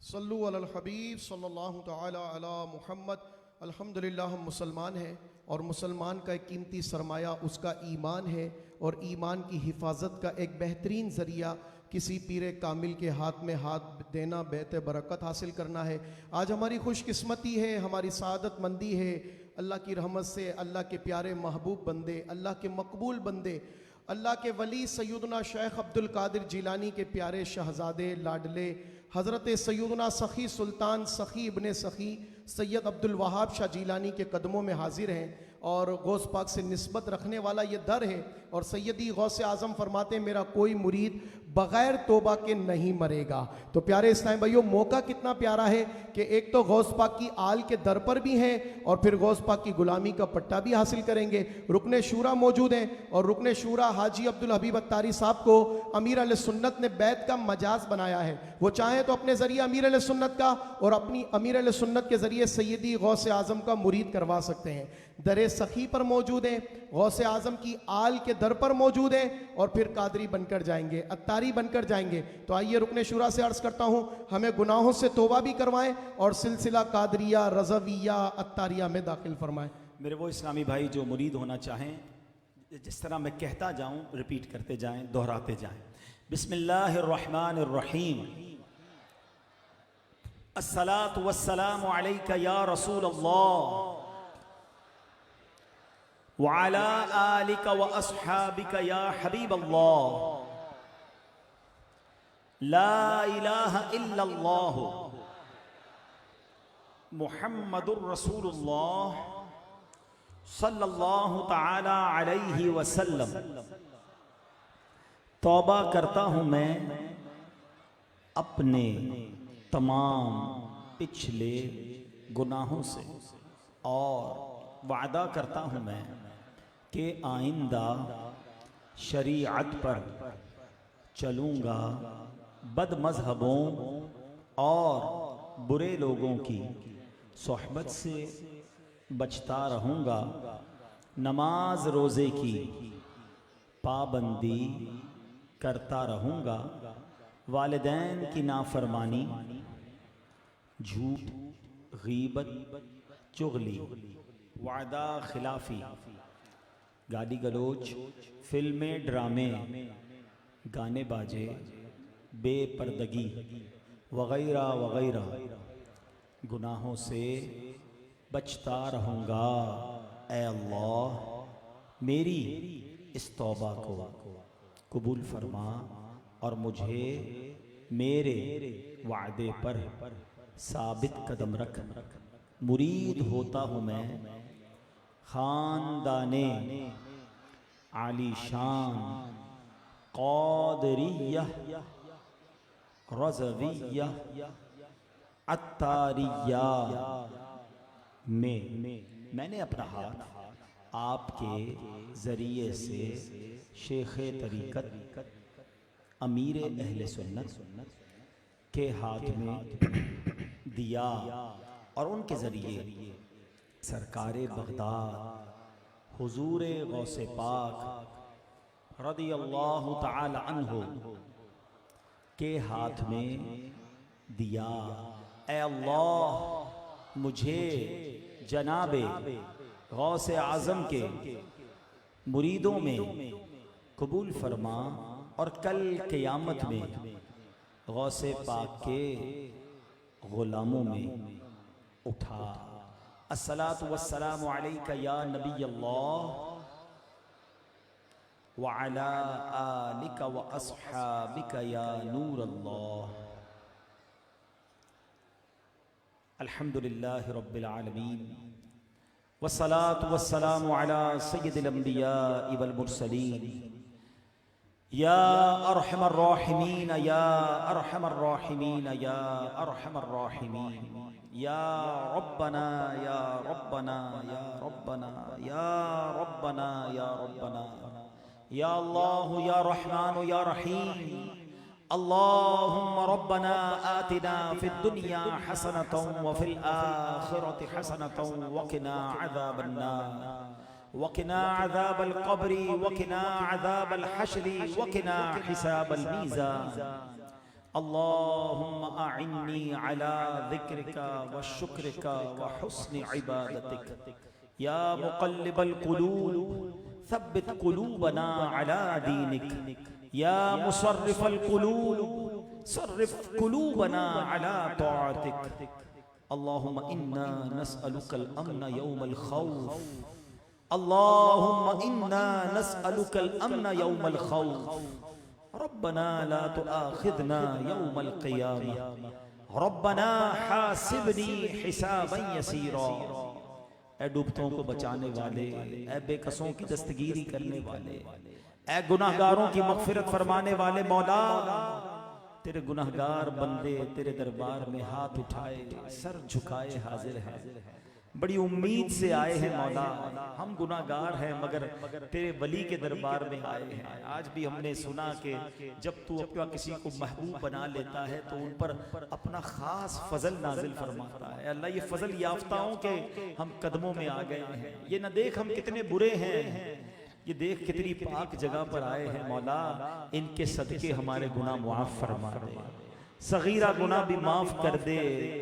सल्लु अलल हबीब सल्लल्लाहु तआला अला मुहम्मद। अल्हम्दुलिल्लाह हम मुसलमान हैं और मुसलमान का एक कीमती सरमाया उसका ईमान है और ईमान की हिफाजत का एक बेहतरीन ज़रिया किसी पीर कामिल के हाथ में हाथ देना, बेत बरकत हासिल करना है। आज हमारी खुशकिस्मती है, हमारी सादतमंदी है, अल्लाह की रहमत से अल्लाह के प्यारे महबूब बंदे, अल्लाह के मकबूल बंदे, अल्लाह के वली सैयदना शेख अब्दुल कादिर जिलानी के प्यारे शहजादे लाडले हज़रत सैयदना सखी सुल्तान सखी इब्ने सखी सैयद अब्दुल वहाब शाह जिलानी के कदमों में हाजिर हैं। और गौस पाक से निस्बत रखने वाला ये दर है और सैयदी गौस आज़म फरमाते हैं मेरा कोई मुरीद बग़ैर तोबा के नहीं मरेगा। तो प्यारे इस्लाम भाइयों, मौका कितना प्यारा है कि एक तो गौस पाक की आल के दर पर भी हैं और फिर गौस पाक की गुलामी का पट्टा भी हासिल करेंगे। रुकने शूरा मौजूद हैं और रुकने शूरा हाजी अब्दुल हबीब अत्तारी साहब को अमीर अहले सुन्नत ने बैत का मजाज बनाया है। वो चाहें तो अपने ज़रिए अमीर अहले सुन्नत का और अपनी अमीर अहले सुन्नत के ज़रिए सैयदी गौस आज़म का मुरीद करवा सकते हैं। दरे सखी पर मौजूद हैं, गौसे आज़म की आल के दर पर मौजूद हैं और फिर कादरी बनकर जाएंगे, अत्तारी बनकर जाएंगे। तो आइए रुकने शुरा से अर्ज़ करता हूँ हमें गुनाहों से तौबा भी करवाएं और सिलसिला कादरिया, रज़विया, अत्तारिया में दाखिल फरमाएं। मेरे वो इस्लामी भाई जो मुरीद होना चाहें, जिस तरह मैं कहता जाऊँ रिपीट करते जाएं, दोहराते जाएं। बिस्मिल्लाहिर्रहमानिर्रहीम, अस्सलातु वस्सलामु अलैका या रसूल अल्लाह व अला आलिका व अस्हाबिका या हबीब अल्लाह, ला इलाहा इल्लल्लाह मुहम्मदुर रसूलुल्लाह सल्लल्लाहु तआला अलैहि वसल्लम। तौबा करता हूँ मैं अपने तमाम पिछले गुनाहों से और वादा करता हूँ मैं कि आइंदा शरीअत पर चलूँगा, बदमज़हबों और बुरे लोगों की सोहबत से बचता रहूँगा, नमाज रोज़े की पाबंदी करता रहूँगा, वालिदैन की नाफरमानी, झूठ, गीबत, चुगली, वादा खिलाफी, गाली गलोच, फिल्में, ड्रामे, गाने बाजे, बेपर्दगी वगैरह वगैरह गुनाहों से बचता रहूँगा। ऐ अल्लाह मेरी इस तौबा को कबूल फरमा और मुझे मेरे वादे पर साबित कदम रख। मुरीद होता हूँ मैं खानदाने आलीशान क़ादरिया रज़विया अत्तारिया में। मैंने अपना हाथ आपके ज़रिए से शेख तरीक़त अमीर अहले सुन्नत के हाथ में दिया और उनके ज़रिए सरकारे बगदाद हुजूर गौसे पाक रदियल्लाहु ताला अन्हु के हाथ में दिया। ऐ अल्लाह मुझे जनाबे गौसे आज़म के मुरीदों में कबूल फरमा और कल क़यामत में गौसे पाक के ग़ुलामों में उठा। अस्सलातु वस्सलामु अलैका या नबी अल्लाह व अला आलिका व अस्हाबिका या नूर अल्लाह। अल्हम्दुलिल्लाहि रब्बिल आलमीन वस्सलातु वस्सलामु अला सय्यिदिल अंबिया'i वल मुरसलीन या अरहमर राहिमीन या अरहमर राहिमीन या अरहमर राहिमीन या रब्बना या रब्बना या रब्बना या रब्बना या रब्बना या अल्लाह या रहमान या रहीम। अल्लाहुम्मा रब्बना आतिना फिद दुनिया हसनतन व फिल आखिरति हसनतन व क़िना अज़ाबन नार व क़िना अज़ाबल क़ब्रि व क़िना अज़ाबल हश्रि व क़िना हिसाबल मीज़ान। अल्लाहुम्मा अइन्नी अला ज़िक्रिका व शुक्रिका व हुस्नि इबादतिक या मुक़ल्लिबल क़ुलूब सब्बित क़ुलूबना अला दीनिक या मुसर्रिफल क़ुलूब सर्रिफ क़ुलूबना अला तौअतिक। अल्लाहुम्मा इन्ना नस्अलुकल अम्न यौमल खौफ अल्लाहुम्मा इन्ना नस्अलुकल अम्न यौमल खौफ रब्बना ला तुआखिज़ना यौमल क़ियामह रब्बना हासिबनी हिसाबन यसीरा। ऐ डूबतों को बचाने वाले, ऐ बेकसों की दस्तगीरी करने वाले, ऐ गुनाहगारों की मग़फ़िरत फरमाने वाले मौला, तेरे गुनाहगार बंदे तेरे दरबार में हाथ उठाए सर झुकाए हाजिर हैं। बड़ी उम्मीद से आए हैं मौला, हम गुनाहगार हैं मगर तेरे वली के दरबार में आए हैं। आज भी हमने सुना कि जब तू अपना किसी को महबूब बना लेता है तो उन पर अपना खास फजल नाजिल फरमाता है। अल्लाह ये फजल याफ्ताओं के हम कदमों में आ गए हैं। ये न देख हम कितने बुरे हैं, ये देख कितनी पाक जगह पर आए हैं मौला, इनके सदके हमारे गुनाह मुआफ फरमा दे। सगीरा गुनाह भी माफ कर दे,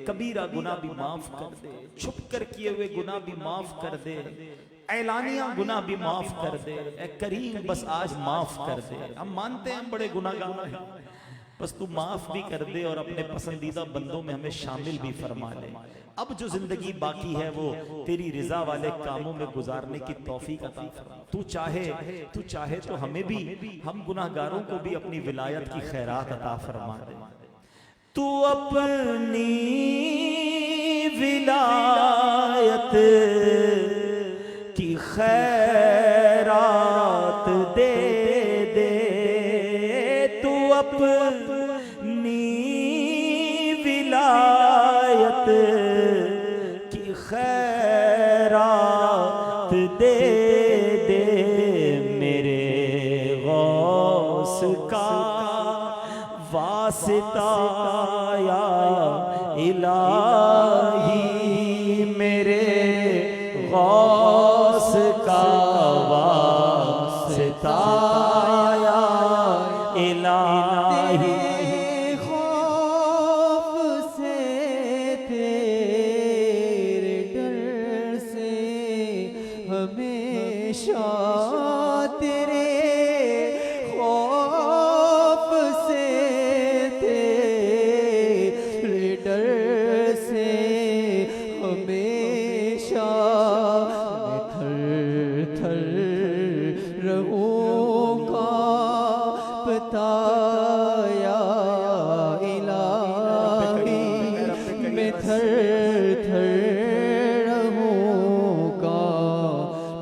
कबीरा गुनाह भी माफ कर दे, छुप कर किए हुए गुनाह भी माफ कर दे, ऐलानिया गुनाह भी माफ कर दे। ऐ करीम बस आज माफ कर दे। हम मानते हैं हम बड़े गुनाहगार हैं, बस तू माफ भी कर दे और अपने पसंदीदा बंदों में हमें शामिल भी फरमा ले। अब जो जिंदगी बाकी है वो तेरी रिजा वाले कामों में गुजारने की तौफीक अता फरमा। तू चाहे तो हमें भी, हम गुनाहगारों को भी अपनी विलायत की खैरात अता फरमा दे। तू अपनी विलायत की खैरात दे दे, तू अपनी विलायत की खैरात दे दे मेरे गौस का वास्ता या इलाही, मेरे गौस का वास्ता या इलाही। खौफ से तेरे डर से हमेशा तेरे खौफ से तेरे डर से हमेशा मैं थर थर रहूँगा पता या इलाही, मैं थर थर रहूँगा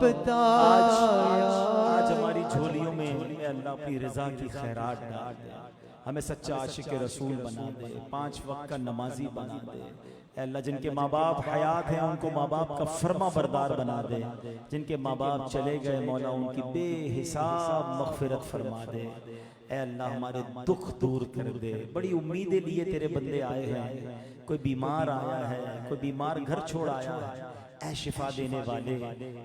पता। आज हमारी झोलियों में अल्लाह अपनी रजा की खैरात डाल दे, हमें सच्चा आशिक रसूल बना दे, 5 वक्त का नमाजी बना दे। अल्लाह जिनके माँ बाप हयात हैं उनको माँ बाप का फर्मा बरदार बना दे, जिनके माँ बाप चले गए मौला उनकी बेहिसाब मग़फ़िरत फरमा दे। ऐ अल्लाह हमारे दुख दूर कर दे। बड़ी उम्मीदें लिए तेरे बंदे आए हैं, कोई बीमार आया है, कोई बीमार घर छोड़ आया है, ऐ शिफा देने वाले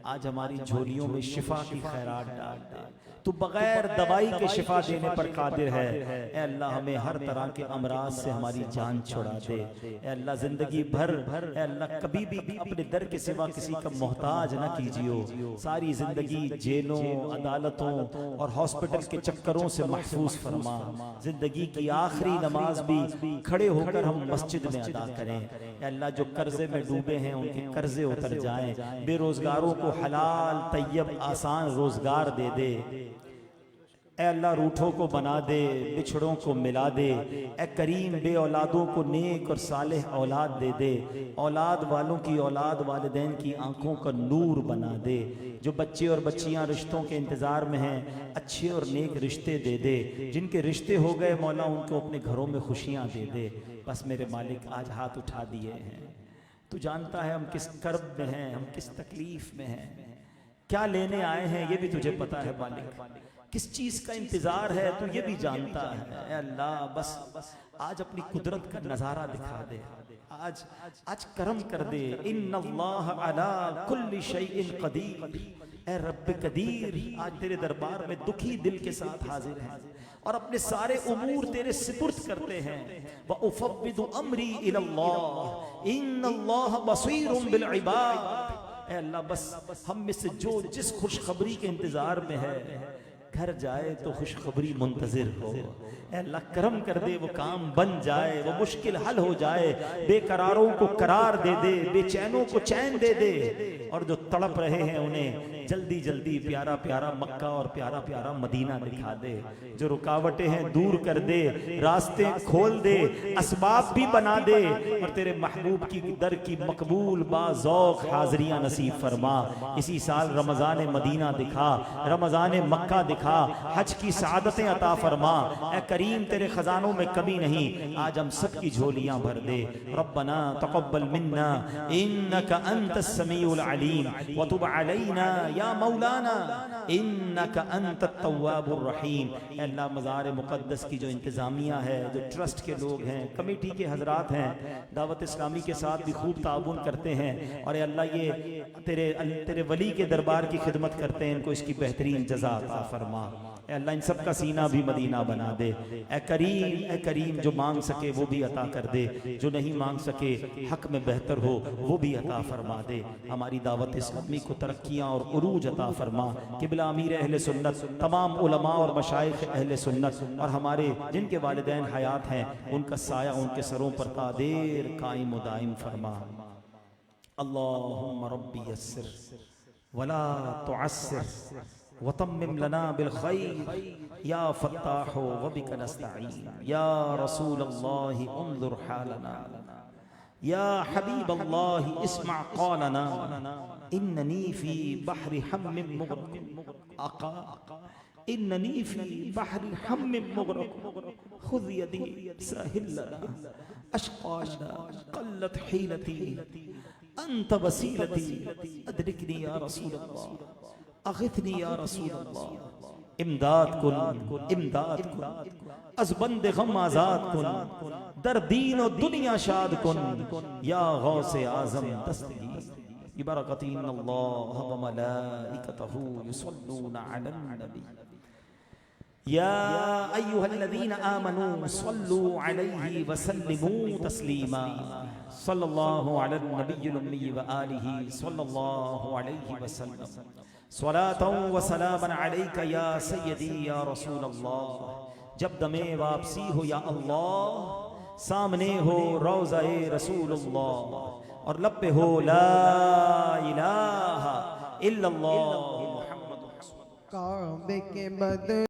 आज हमारी झोलियों में शिफा की खैरात डाल दे। तू बगैर दवाई के शिफा देने पर कादिर है। ए अल्लाह हमें हर तरह के अमराज से हमारी जान छुड़ा दे। ए अल्लाह जिंदगी भर ए अल्लाह कभी भी अपने दर के सिवा किसी का मोहताज न कीजिए। सारी जिंदगी जेलों, अदालतों और हॉस्पिटल के चक्करों से महफूज फरमा। जिंदगी की आखिरी नमाज भी खड़े होकर हम मस्जिद में अदा करें। ए अल्लाह जो कर्जे में डूबे हैं उनके कर्जे उतर जाएं। बेरोजगारों को हलाल तैयब आसान रोजगार दे दे। ए अल्लाह रूठों को बना दे, बिछड़ों को मिला दे। ए करीम बे औलादों को नेक और सालेह औलाद दे दे। औलाद वालों की औलाद वालिदैन की आंखों का नूर बना दे। जो बच्चे और बच्चियां रिश्तों के इंतज़ार में हैं अच्छे और नेक रिश्ते दे दे। जिनके रिश्ते हो गए मौला उनको अपने घरों में खुशियां दे दे। बस मेरे मालिक आज हाथ उठा दिए हैं, तू जानता है हम किस कर्ब में हैं, हम किस तकलीफ में हैं, क्या लेने आए हैं ये भी तुझे पता है मालिक, किस चीज का इंतजार है तू ये भी जानता है। ऐ अल्लाह बस आज अपनी कुदरत का नजारा दिखा दे। आज करम कर दे। इन्नल्लाह अला कुल्ली शैइन कदीर। ऐ रब्ब कदीर, आज तेरे दरबार में दुखी दिल के साथ हाजिर हैं और अपने सारे उमूर तेरे सिपुर्द करते हैं। व उफव्विदु अमरी इलल्लाह इन्नल्लाह बसीरुम बिल इबाद। ऐ अल्लाह बस हम में से जो जिस खुशखबरी के इंतजार में है घर जाए तो खुशखबरी मुंतजिर हो। ऐ अल्लाह करम कर दे, वो काम बन जाए, वो मुश्किल हल हो जाए। बेकरारों को करार दे दे, बेचैनों को चैन दे दे और जो तड़प रहे हैं उन्हें जल्दी जल्दी प्यारा प्यारा मक्का और प्यारा प्यारा मदीना दिखा दे। जो रुकावटें हैं दूर कर दे, रास्ते खोल दे, असबाब भी बना दे और तेरे महबूब की दर की मकबूल बाज़ौक़ हाज़रियां नसीब फरमा। इसी साल रमज़ान मदीना दिखा, रमज़ान मक्का दिखा, हज की सआदतें अता फरमा। ऐ करीम तेरे खजानों में कमी नहीं, आज हम सब की झोलियां भर दे। रब्बना तक़ब्बल मिन्ना इन्नका अंतस समीउल अलीम व तुब अलैना या मौलाना इन्नका अंतत तव्वाबुर रहीम। अल्लाह मज़ार मुक़द्दस की जो इंतज़ामिया है, जो ट्रस्ट के लोग हैं, कमेटी के हजरात हैं, दावत इस्लामी के साथ भी खूब ताउन करते हैं और अल्लाह ये तेरे वली के दरबार की खिदमत करते हैं, इनको इसकी बेहतरीन जज़ा अता फरमा। अल्लाह इन सब का सीना भी मदीना बना दे। ए करीम जो मांग सके वो भी अता कर दे, जो नहीं मांग सके हक में बेहतर हो वो भी अता फरमा दे। हमारी दावत इस्लामी को तरक्कियाँ और उरूज अता फरमा। किबला अमीर अहले सुन्नत, तमाम उलमा और मशाइख अहले सुन्नत और हमारे जिनके वालिदैन हयात हैं उनका साया उनके सरों पर तादेर कायम व दाइम फरमा। अल्लाहुम्मा रब्बी यस्सिर वला तुअस्सिर वतम्मिम लना बिल खैर या फत्ताहु व बिका नस्तईन या रसूलल्लाह उन्ज़ुर हालना या हबीबल्लाह इस्मा क़ौलना इन्ननी फी बहरि हम्मिम मुग़रक़। आका इन्ननी फी बहरि हम्मिम मुग़रक़ खुज़ यदी साहिल लना अशक़ाना क़ल्लत हीलती अंत वसीलती अदरिकनी या रसूलल्लाह अग़िथनी या रसूलल्लाह। इमदाद कुन इमदाद कुन अज़ बंदे गम आज़ाद कुन दर दीन और दुनिया शाद कुन या गौसे आज़म दस्तगीर बरकती इन्नल्लाह व मलाइकतहू युसल्लूना अलन नबी या अय्युहल्लज़ीना आमनू सल्लू अलैहि व सल्लिमू तस्लीमा। सल्लल्लाहु अलैहि नबिय्यिल उम्मी व आलिहि सल्लल्लाहु अलैहि वसल्लम। स्वलातन व सलामन अलैका या सय्यदी या रसूल अल्लाह। जब दमे वापसी हो या अल्लाह, सामने हो रोज़ाए रसूलुल्लाह और लब पे हो ला इलाहा इल्लल्लाह मुहम्मद। काबे के बद